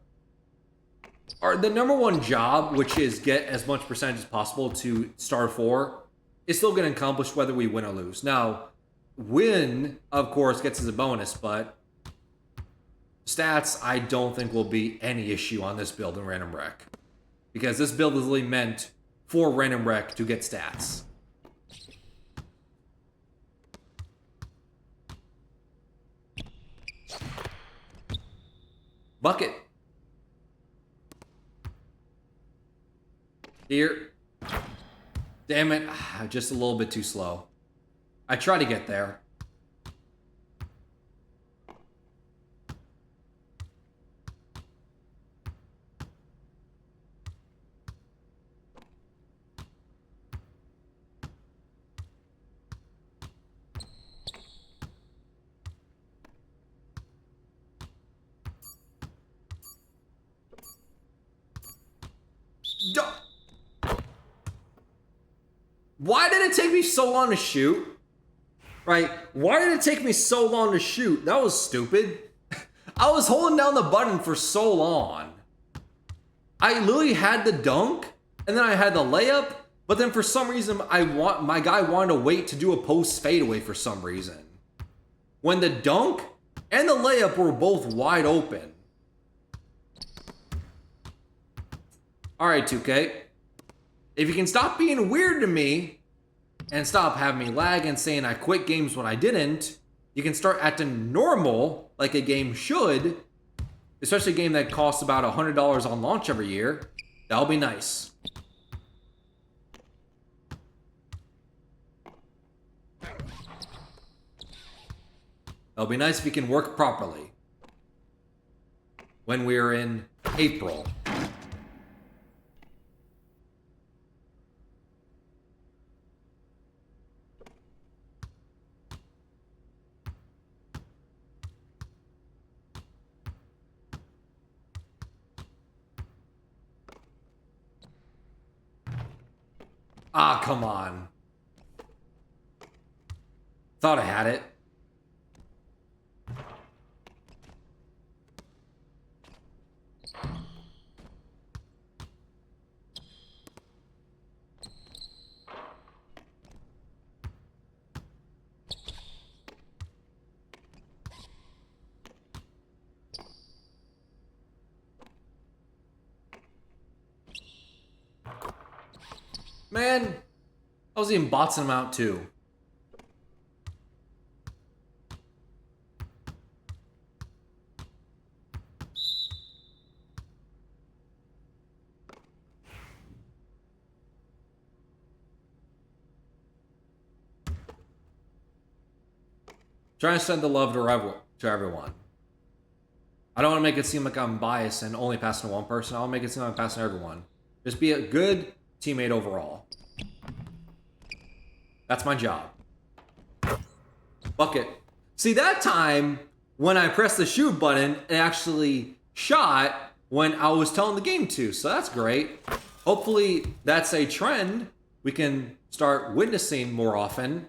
the number one job, which is get as much percentage as possible to star 4, is still getting accomplished whether we win or lose. Now, win, of course, gets as a bonus, but stats I don't think will be any issue on this build in Random Rec. Because this build is really meant for Random Rec to get stats. Bucket. Here. Damn it. Just a little bit too slow. I try to get there. Why did it take me so long to shoot? Right? Why did it take me so long to shoot? That was stupid. I was holding down the button for so long. I literally had the dunk, and then I had the layup, but then for some reason my guy wanted to wait to do a post fadeaway for some reason. When the dunk and the layup were both wide open. Alright, 2K. If you can stop being weird to me and stop having me lag and saying I quit games when I didn't, you can start acting normal like a game should, especially a game that costs about $100 on launch every year. That'll be nice. That'll be nice if you can work properly when we're in April. Ah, come on. Thought I had it. Man, I was even botsing him out too. Trying to send the love to everyone. I don't want to make it seem like I'm biased and only passing to one person. I want to make it seem like I'm passing to everyone. Just be a good teammate overall. That's my job. Bucket. See, that time, when I pressed the shoot button, it actually shot when I was telling the game to. So that's great. Hopefully, that's a trend we can start witnessing more often.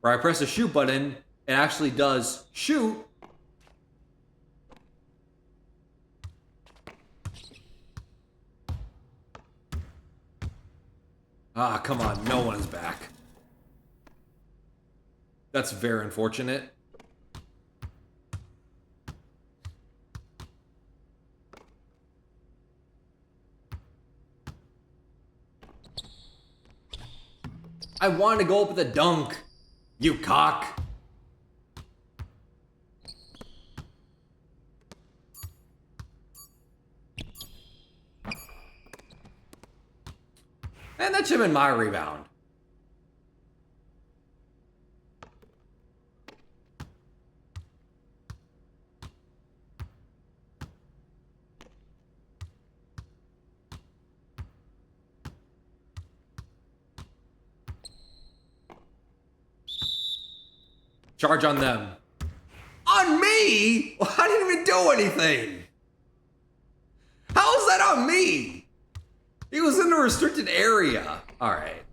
Where I press the shoot button, it actually does shoot. Ah, come on, no one's back. That's very unfortunate. I wanted to go up with a dunk. You cock. And that should have been my rebound. Charge on them. On me? Well, I didn't even do anything. How is that on me? He was in a restricted area. All right.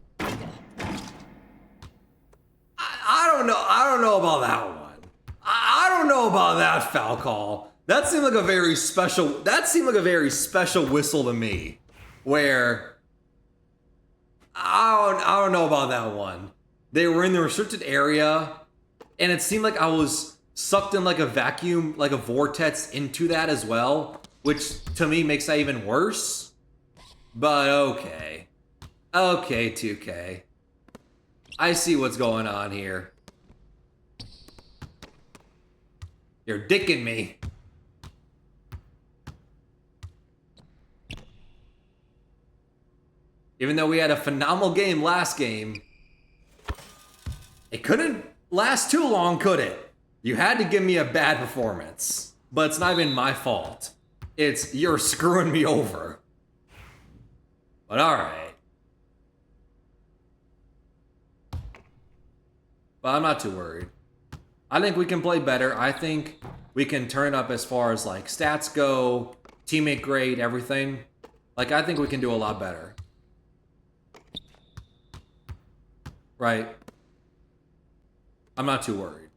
I don't know. I don't know about that one. I don't know about that foul call. That seemed like a very special. That seemed like a very special whistle to me. Where I don't know about that one. They were in the restricted area. And it seemed like I was sucked in like a vacuum, like a vortex into that as well, which to me makes that even worse. But okay. Okay, 2K. I see what's going on here. You're dicking me. Even though we had a phenomenal game last game, it couldn't last too long, could it? You had to give me a bad performance. But it's not even my fault. It's you're screwing me over. But alright. But I'm not too worried. I think we can play better. I think we can turn up as far as like stats go, teammate grade, everything. Like I think we can do a lot better. Right? I'm not too worried.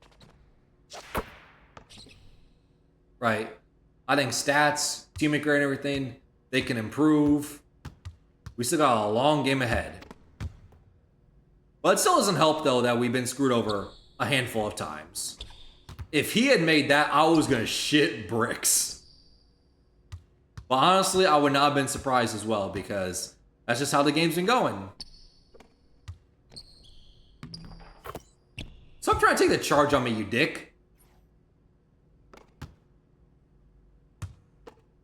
Right? I think stats, teammate grade, and everything, they can improve. We still got a long game ahead. But it still doesn't help, though, that we've been screwed over a handful of times. If he had made that, I was going to shit bricks. But honestly, I would not have been surprised as well, because that's just how the game's been going. Stop trying to take the charge on me, you dick.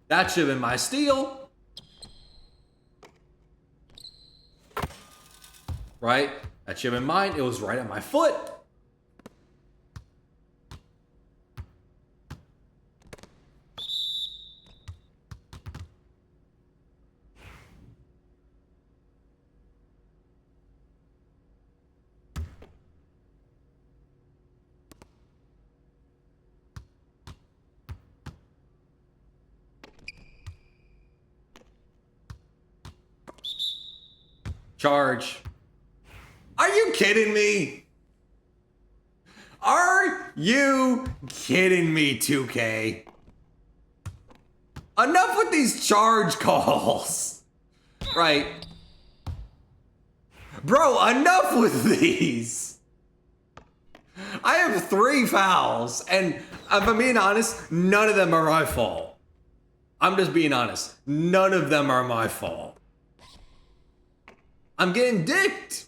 That should have been my steal. Right? That should have been mine. It was right at my foot. Charge. Are you kidding me? Are you kidding me, 2K? Enough with these charge calls. Right. Bro, enough with these. I have 3 fouls, and if I'm being honest, none of them are my fault. I'm just being honest. None of them are my fault. I'm getting dicked.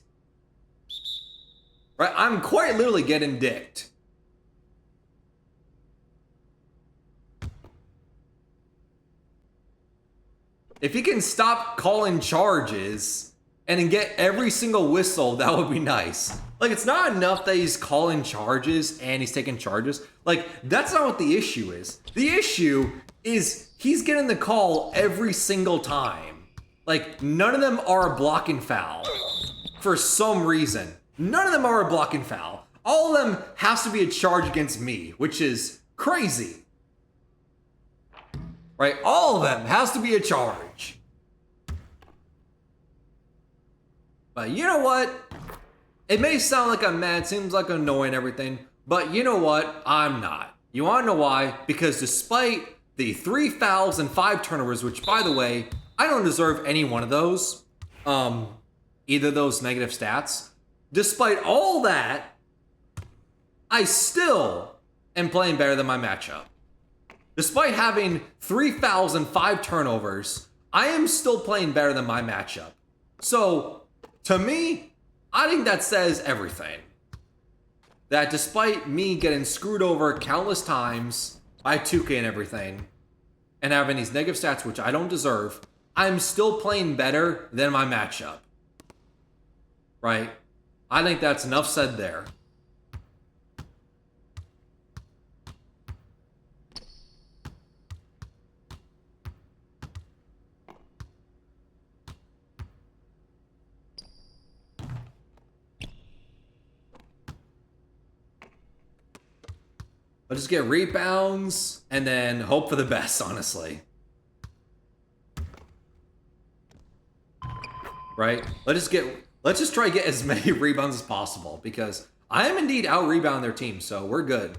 Right? I'm quite literally getting dicked. If he can stop calling charges and then get every single whistle, that would be nice. Like, it's not enough that he's calling charges and he's taking charges. Like, that's not what the issue is. The issue is he's getting the call every single time. Like, none of them are a blocking foul for some reason. None of them are a blocking foul. All of them has to be a charge against me, which is crazy. Right? All of them has to be a charge. But you know what? It may sound like I'm mad, seems like I'm annoying everything, but you know what? I'm not. You wanna know why? Because despite the 3 fouls and 5 turnovers, which by the way, I don't deserve any one of those, either of those negative stats. Despite all that, I still am playing better than my matchup. Despite having 3 fouls and 5 turnovers, I am still playing better than my matchup. So, to me, I think that says everything. That despite me getting screwed over countless times by 2K and everything, and having these negative stats which I don't deserve, I'm still playing better than my matchup. Right? I think that's enough said there. Let's just get rebounds and then hope for the best, honestly. Right? Let's just try to get as many rebounds as possible because I am indeed out-rebounding their team, so we're good.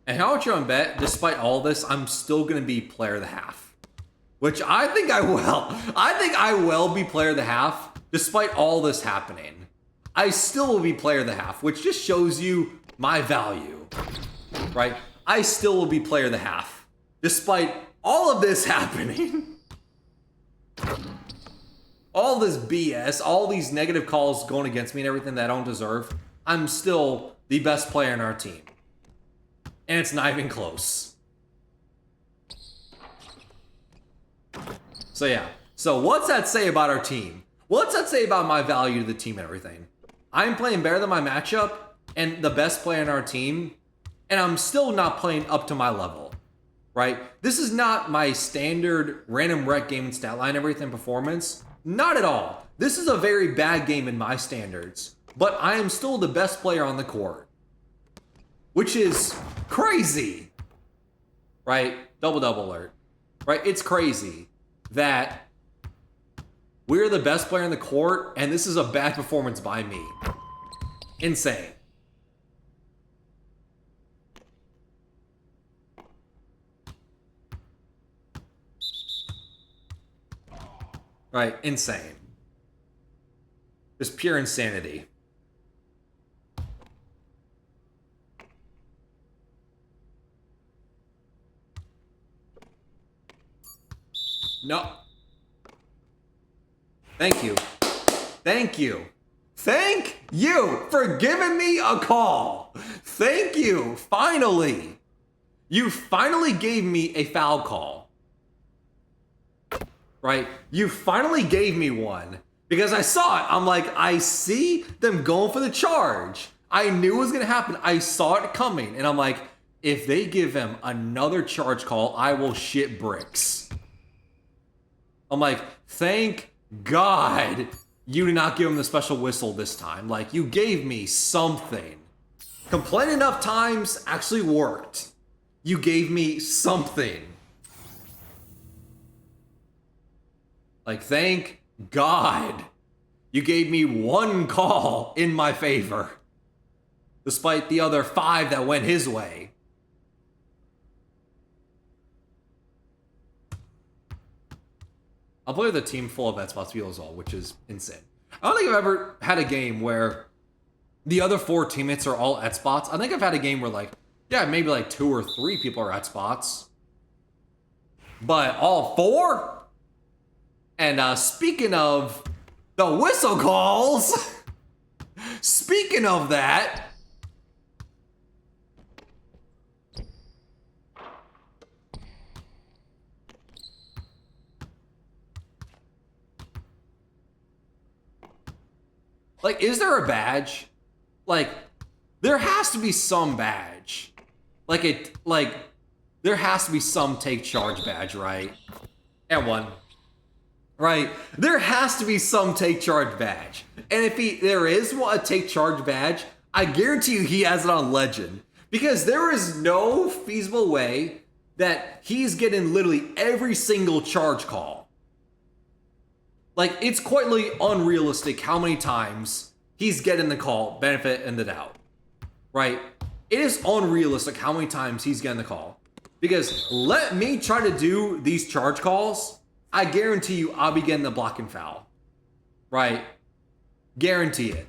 And how much you on bet, despite all this, I'm still going to be player of the half. Which I think I will. I think I will be player of the half, despite all this happening. I still will be player of the half, which just shows you my value, right? I still will be player of the half, despite all of this happening. All this BS, all these negative calls going against me and everything that I don't deserve, I'm still the best player in our team. And it's not even close. So yeah, so what's that say about our team? What's that say about my value to the team and everything? I'm playing better than my matchup and the best player in our team, and I'm still not playing up to my level, right? This is not my standard random rec game and stat line everything performance. Not at all. This is a very bad game in my standards, but I am still the best player on the court, which is crazy, right? Double alert, right? It's crazy that we're the best player in the court, and this is a bad performance by me. Insane. Right, insane. Just pure insanity. No. Thank you. Thank you. Thank you for giving me a call. Thank you. Finally. You finally gave me a foul call. Right? You finally gave me one. Because I saw it. I'm like, I see them going for the charge. I knew it was going to happen. I saw it coming. And I'm like, if they give him another charge call, I will shit bricks. I'm like, thank God you did not give him the special whistle this time. Like, you gave me something. Complain enough times actually worked. You gave me something. Like, thank God you gave me one call in my favor, despite the other 5 that went his way. I'll play with a team full of bet spots as well, which is insane. I don't think I've ever had a game where the other 4 teammates are all at spots. I think I've had a game where, like, yeah, maybe like 2 or 3 people are at spots. But all 4? And speaking of the whistle calls, speaking of that, like, is there a badge? Like, there has to be some badge. There has to be some take charge badge, right? And one. Right? There has to be some take charge badge. And if there is a take charge badge, I guarantee you he has it on Legend. Because there is no feasible way that he's getting literally every single charge call. Like, it's quite unrealistic how many times he's getting the call, benefit and the doubt. Right? It is unrealistic how many times he's getting the call. Because let me try to do these charge calls, I guarantee you I'll be getting the block and foul. Right? Guarantee it.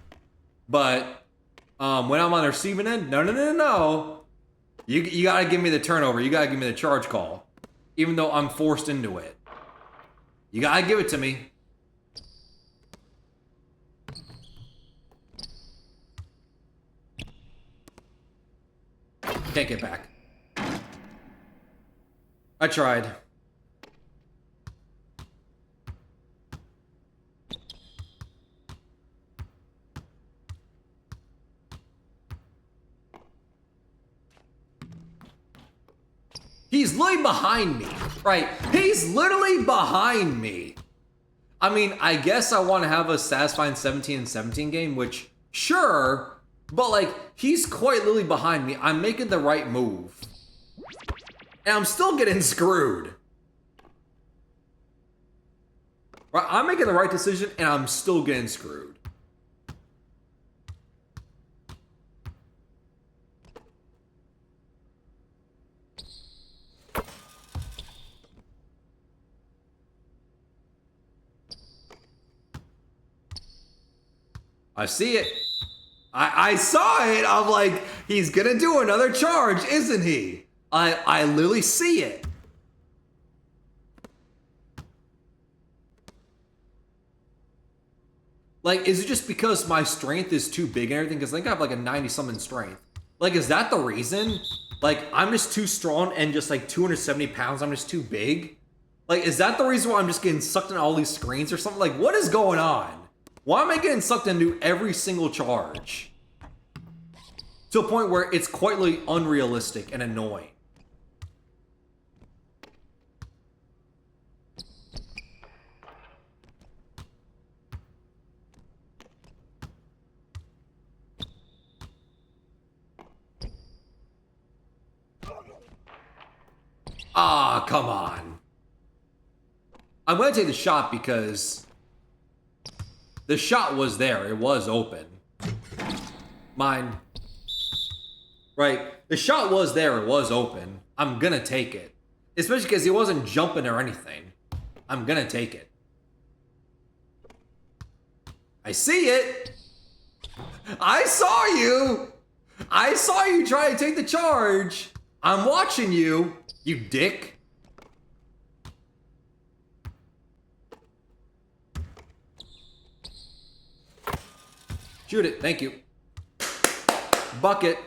But when I'm on the receiving end, no. You gotta give me the turnover. You gotta give me the charge call. Even though I'm forced into it. You gotta give it to me. Can't get back. I tried. He's literally behind me, right? He's literally behind me. I mean, I guess I want to have a satisfying 17 and 17 game, which, sure, but like, he's quite literally behind me. I'm making the right move. And I'm still getting screwed. Right? I'm making the right decision, and I'm still getting screwed. I see it. I saw it. I'm like, he's gonna do another charge, isn't he? I literally see it. Like, is it just because my strength is too big and everything? Because I think I have like a 90-something strength. Like, is that the reason? Like, I'm just too strong and just like 270 pounds, I'm just too big? Like, is that the reason why I'm just getting sucked into all these screens or something? Like, what is going on? Why am I getting sucked into every single charge? To a point where it's quite literally unrealistic and annoying. Ah, come on. I'm going to take the shot because the shot was there. It was open. Mine. Right. The shot was there. It was open. I'm going to take it. Especially because he wasn't jumping or anything. I'm going to take it. I see it. I saw you. I saw you try to take the charge. I'm watching you, you dick. Shoot it. Thank you. Bucket.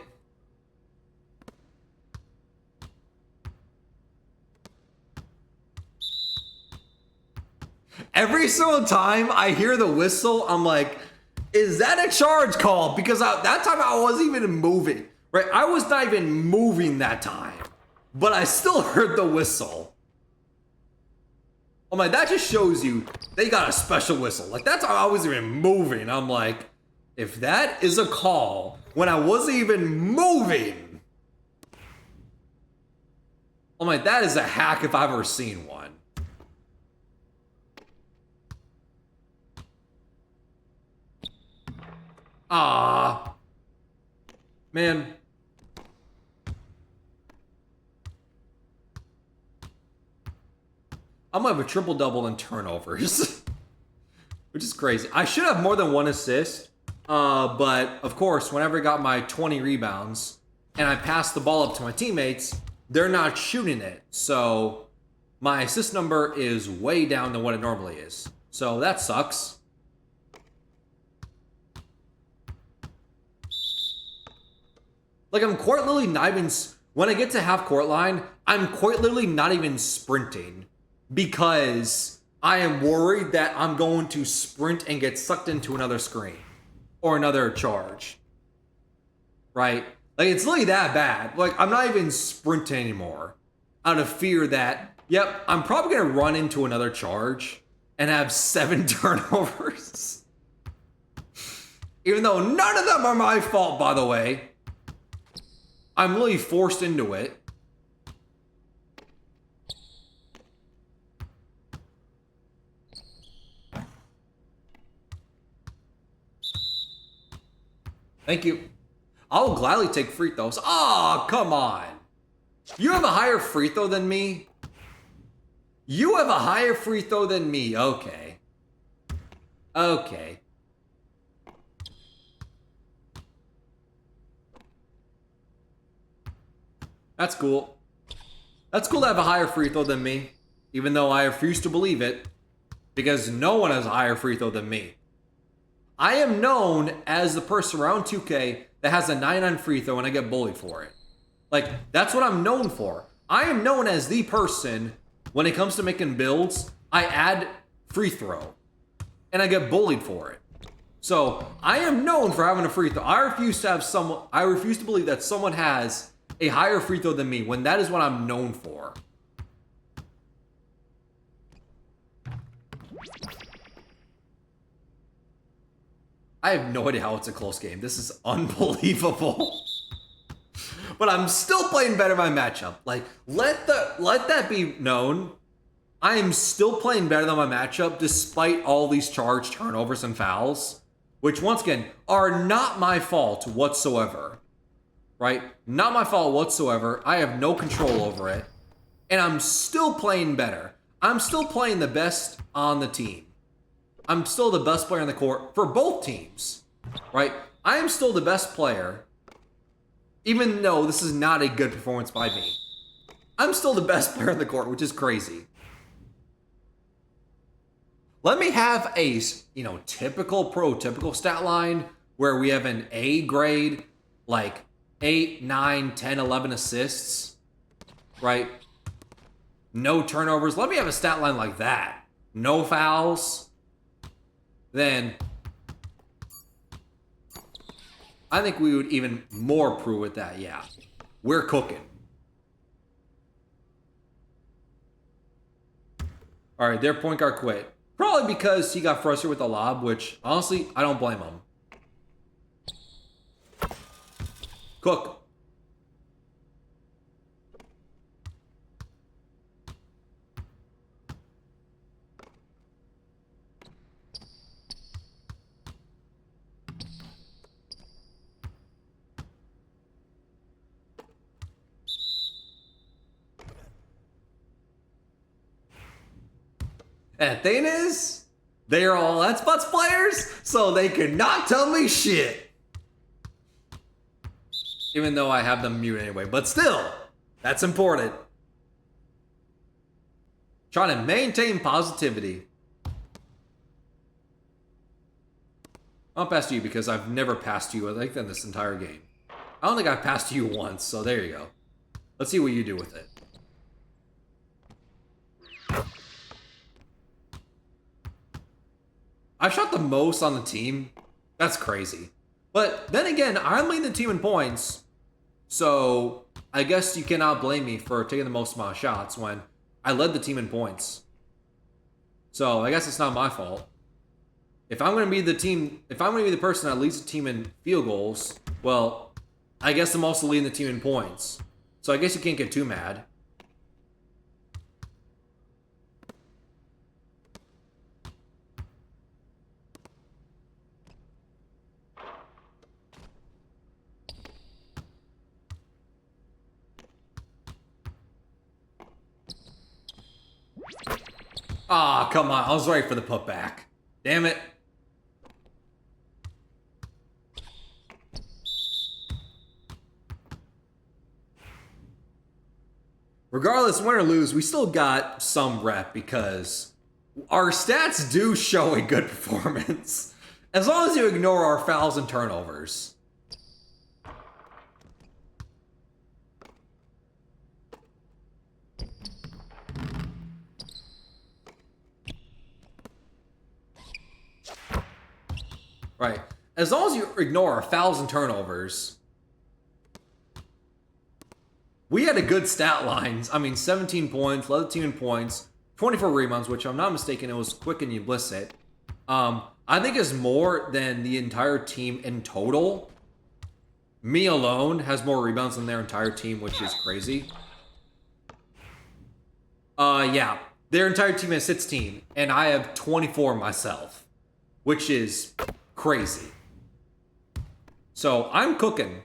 Every single time I hear the whistle, I'm like, is that a charge call? Because that time I wasn't even moving, right? I was not even moving that time, but I still heard the whistle. I'm like, that just shows you they got a special whistle. Like, that's how I wasn't even moving. I'm like, if that is a call when I wasn't even moving, I'm like, that is a hack if I've ever seen one. Ah, man. I'm gonna have a triple double in turnovers, which is crazy. I should have more than one assist, but of course, whenever I got my 20 rebounds and I passed the ball up to my teammates, they're not shooting it. So my assist number is way down than what it normally is. So that sucks. Like, I'm quite literally not even, when I get to half court line, I'm quite literally not even sprinting because I am worried that I'm going to sprint and get sucked into another screen or another charge, right? Like, it's literally that bad. Like, I'm not even sprinting anymore out of fear that, yep, I'm probably going to run into another charge and have 7 turnovers. Even though none of them are my fault, by the way. I'm really forced into it. Thank you. I'll gladly take free throws. Oh, come on. You have a higher free throw than me? You have a higher free throw than me. Okay. Okay. That's cool. That's cool to have a higher free throw than me, even though I refuse to believe it, because no one has a higher free throw than me. I am known as the person around 2K that has a 99 free throw and I get bullied for it. Like, that's what I'm known for. I am known as the person, when it comes to making builds, I add free throw and I get bullied for it. So I am known for having a free throw. I refuse to believe that someone has a higher free throw than me when that is what I'm known for. I have no idea how it's a close game. This is unbelievable. But I'm still playing better my matchup. Like, let that be known. I am still playing better than my matchup despite all these charged turnovers and fouls, which once again are not my fault whatsoever. Right? Not my fault whatsoever. I have no control over it. And I'm still playing better. I'm still playing the best on the team. I'm still the best player on the court for both teams, right? I am still the best player, even though this is not a good performance by me. I'm still the best player on the court, which is crazy. Let me have a, typical stat line where we have an A grade, like 8, 9, 10, 11 assists, right? No turnovers. Let me have a stat line like that. No fouls. Then I think we would even more prove with that. Yeah, we're cooking. All right, their point guard quit. Probably because he got frustrated with the lob, which honestly, I don't blame him. Cook. And the thing is, they are all Xbox players, so they cannot tell me shit. Even though I have them mute anyway, but still, that's important. Trying to maintain positivity. I'll pass to you because I've never passed you, I think, in this entire game. I don't think I've passed you once, so there you go. Let's see what you do with it. I shot the most on the team. That's crazy. But then again, I'm leading the team in points. So I guess you cannot blame me for taking the most amount of shots when I led the team in points. So I guess it's not my fault. If I'm going to be the person that leads the team in field goals, well, I guess I'm also leading the team in points. So I guess you can't get too mad. Ah, come on. I was ready for the putback. Damn it. Regardless, win or lose, we still got some rep because our stats do show a good performance. As long as you ignore our fouls and turnovers. Right. As long as you ignore our fouls and turnovers. We had a good stat lines. I mean, 17 points, led the team in points, 24 rebounds, which I'm not mistaken, it was quick and Ublicit. I think is more than the entire team in total. Me alone has more rebounds than their entire team, which is crazy. Yeah. Their entire team has 16, and I have 24 myself, which is crazy. So I'm cooking.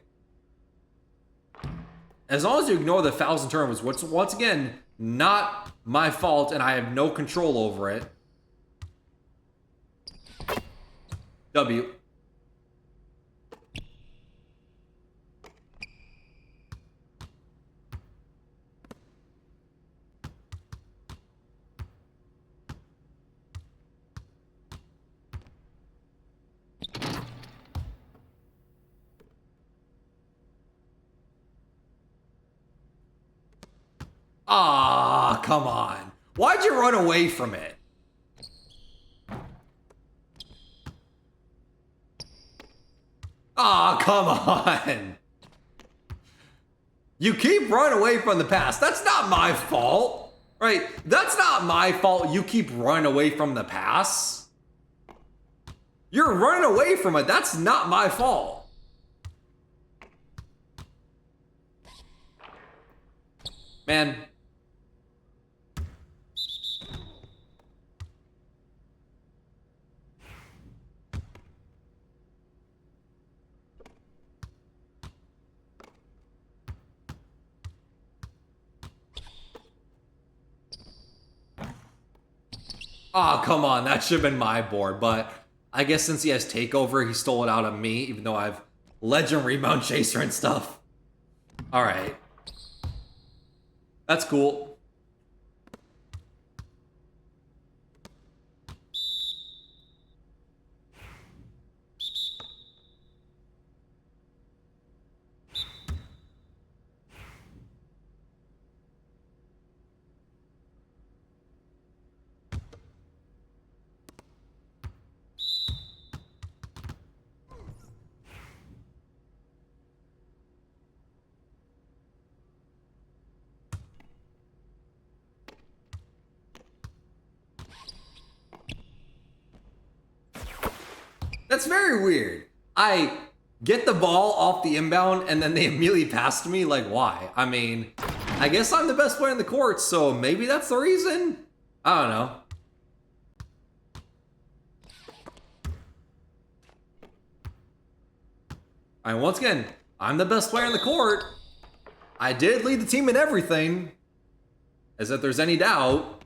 As long as you ignore the fouls and turnovers, which once again, not my fault and I have no control over it. W. Ah, come on. Why'd you run away from it? Ah, come on. You keep running away from the pass. That's not my fault, right? That's not my fault you keep running away from the pass. You're running away from it. That's not my fault. Man. Oh, come on. That should have been my board. But I guess since he has takeover, he stole it out of me, even though I have legend rebound chaser and stuff. All right. That's cool. That's very weird. I get the ball off the inbound and then they immediately pass to me. Like, why? I mean, I guess I'm the best player in the court, so maybe that's the reason? I don't know. I mean, once again, I'm the best player in the court. I did lead the team in everything. As if there's any doubt.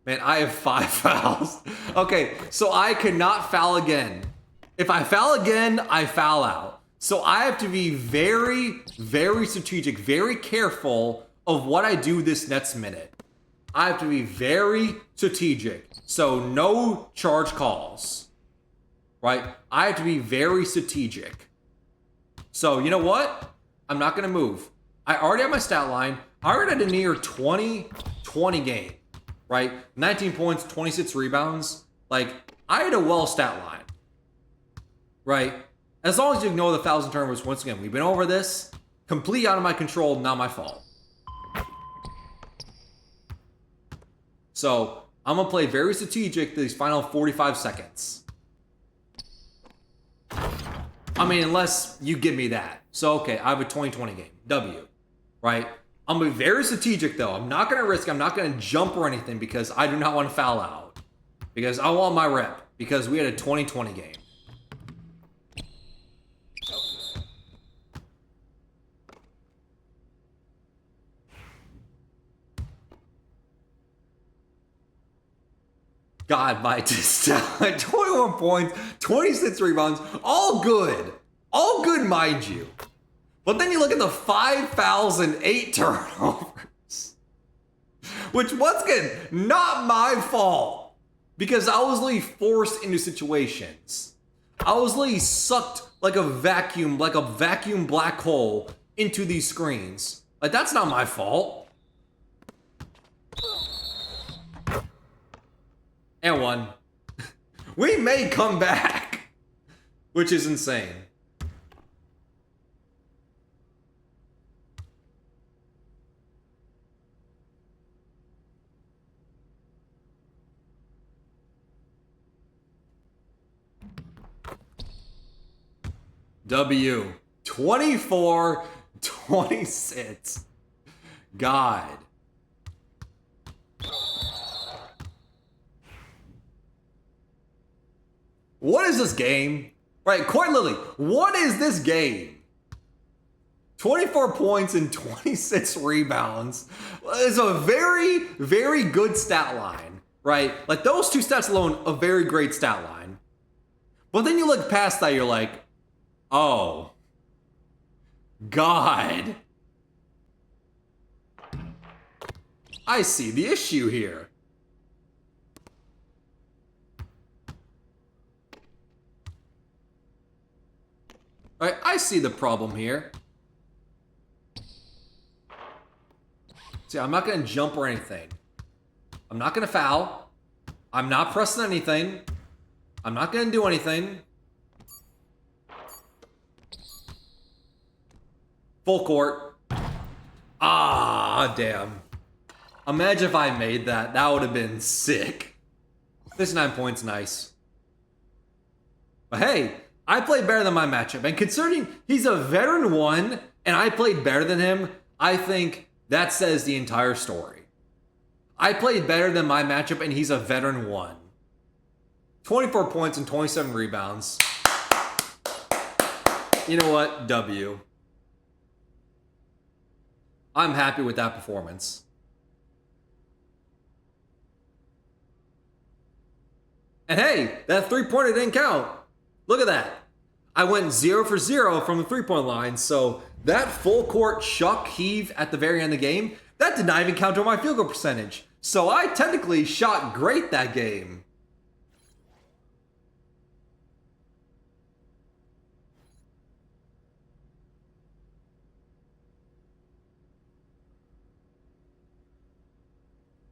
Man, I have 5 fouls. Okay, so I cannot foul again. If I foul again, I foul out. So I have to be very, very strategic, very careful of what I do this next minute. I have to be very strategic. So no charge calls, right? I have to be very strategic. So you know what? I'm not gonna move. I already have my stat line. I already had a near 20 game. Right? 19 points, 26 rebounds. Like, I had a well stat line. Right? As long as you ignore the fouls and turnovers, once again, we've been over this. Completely out of my control, not my fault. So, I'm going to play very strategic these final 45 seconds. I mean, unless you give me that. So, okay, I have a 20-20 game. W. Right? I'm going to be very strategic, though. I'm not going to risk. I'm not going to jump or anything because I do not want to foul out. Because I want my rep. Because we had a 20-20 game. God, my talent. 21 points, 26 rebounds. All good. All good, mind you. But then you look at the 5 fouls and 8 turnovers. Which, once again, not my fault. Because I was literally forced into situations. I was literally sucked like a vacuum black hole into these screens. Like, that's not my fault. And one. We may come back. Which is insane. W. 24-26. God. What is this game? Right, quite literally, what is this game? 24 points and 26 rebounds. It's a very, very good stat line, right? Like, those two stats alone, a very great stat line. But then you look past that, you're like, oh, God. I see the issue here. All right, I see the problem here. See, I'm not going to jump or anything. I'm not going to foul. I'm not pressing anything. I'm not going to do anything. Full court. Ah, damn. Imagine if I made that. That would have been sick. 59 points, nice. But hey, I played better than my matchup. And considering he's a veteran 1 and I played better than him, I think that says the entire story. I played better than my matchup and he's a veteran 1. 24 points and 27 rebounds. You know what? W. I'm happy with that performance. And hey, that three-pointer didn't count. Look at that. I went 0 for 0 from the three-point line, so that full court chuck heave at the very end of the game, that did not even count to my field goal percentage. So I technically shot great that game.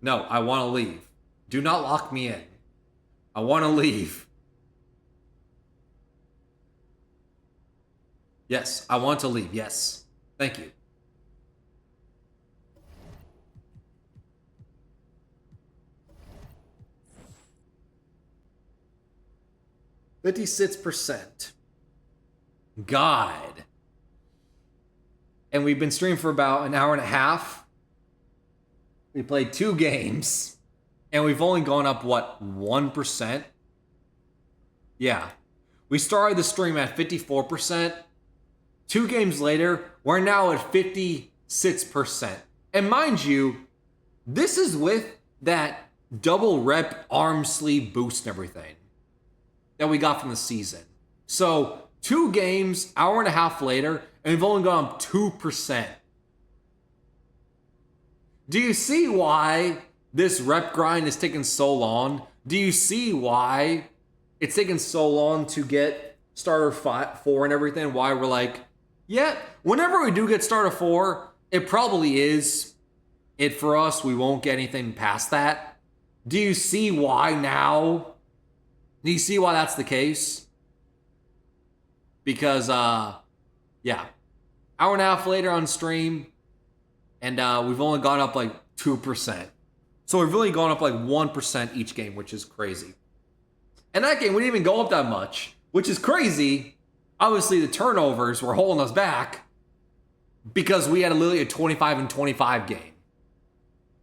No, I want to leave. Do not lock me in. I want to leave. Yes, I want to leave. Yes. Thank you. %56. God. And we've been streaming for about an hour and a half. We played 2 games. And we've only gone up, what, 1%? Yeah. We started the stream at 54%. 2 games later, we're now at 56%. And mind you, this is with that double rep arm sleeve boost and everything that we got from the season. So 2 games, hour and a half later, and we've only gone up 2%. Do you see why this rep grind is taking so long? Do you see why it's taking so long to get starter 4 and everything? Why we're like, yeah, whenever we do get starter 4, it probably is it for us. We won't get anything past that. Do you see why now? Do you see why that's the case? Because, yeah, hour and a half later on stream, and we've only gone up like 2%. So we've really gone up like 1% each game, which is crazy. And that game, we didn't even go up that much, which is crazy. Obviously, the turnovers were holding us back because we had literally a 25 and 25 game.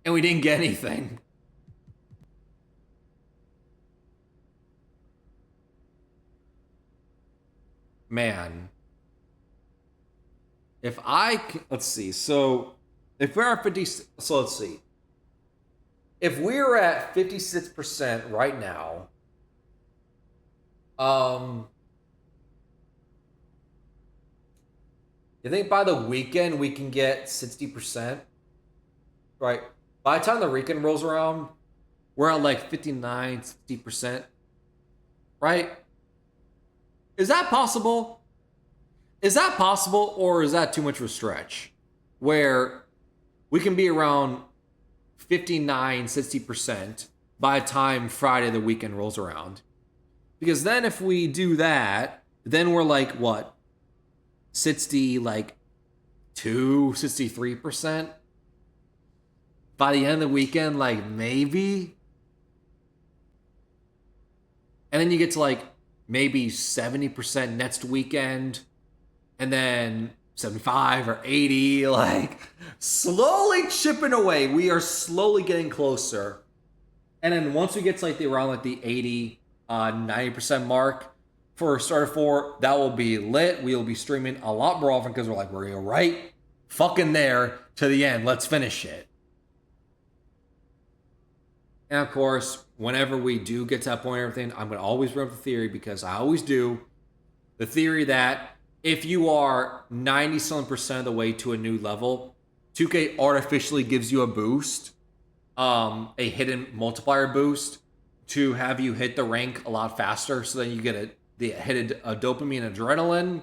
And we didn't get anything. Man. If I... Let's see. So, if we're at 50... So, let's see. If we're at 56% right now... You think by the weekend we can get 60%? Right. By the time the weekend rolls around, we're at like 59, 60%. Right? Is that possible? Is that possible, or is that too much of a stretch? Where we can be around 59, 60% by the time Friday the weekend rolls around. Because then if we do that, then we're like, what? 63%? By the end of the weekend, like, maybe? And then you get to, like, maybe 70% next weekend, and then 75 or 80, like, slowly chipping away. We are slowly getting closer. And then once we get to, like, around, like, the 80, 90% mark, for starter 4, that will be lit. We will be streaming a lot more often because we're like, we're right fucking there to the end. Let's finish it. And of course, whenever we do get to that point and everything, I'm going to always bring up the theory, because I always do. The theory that if you are 90% of the way to a new level, 2K artificially gives you a boost, a hidden multiplier boost, to have you hit the rank a lot faster. So then you get the hit dopamine, adrenaline,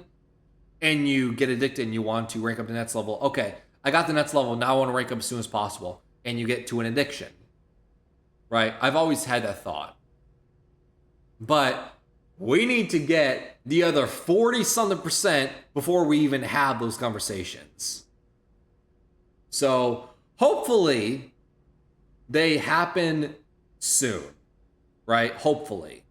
and you get addicted and you want to rank up to the next level. Okay, I got the Nets level. Now I want to rank up as soon as possible. And you get to an addiction, right? I've always had that thought. But we need to get the other 40-something% before we even have those conversations. So hopefully they happen soon, right? Hopefully.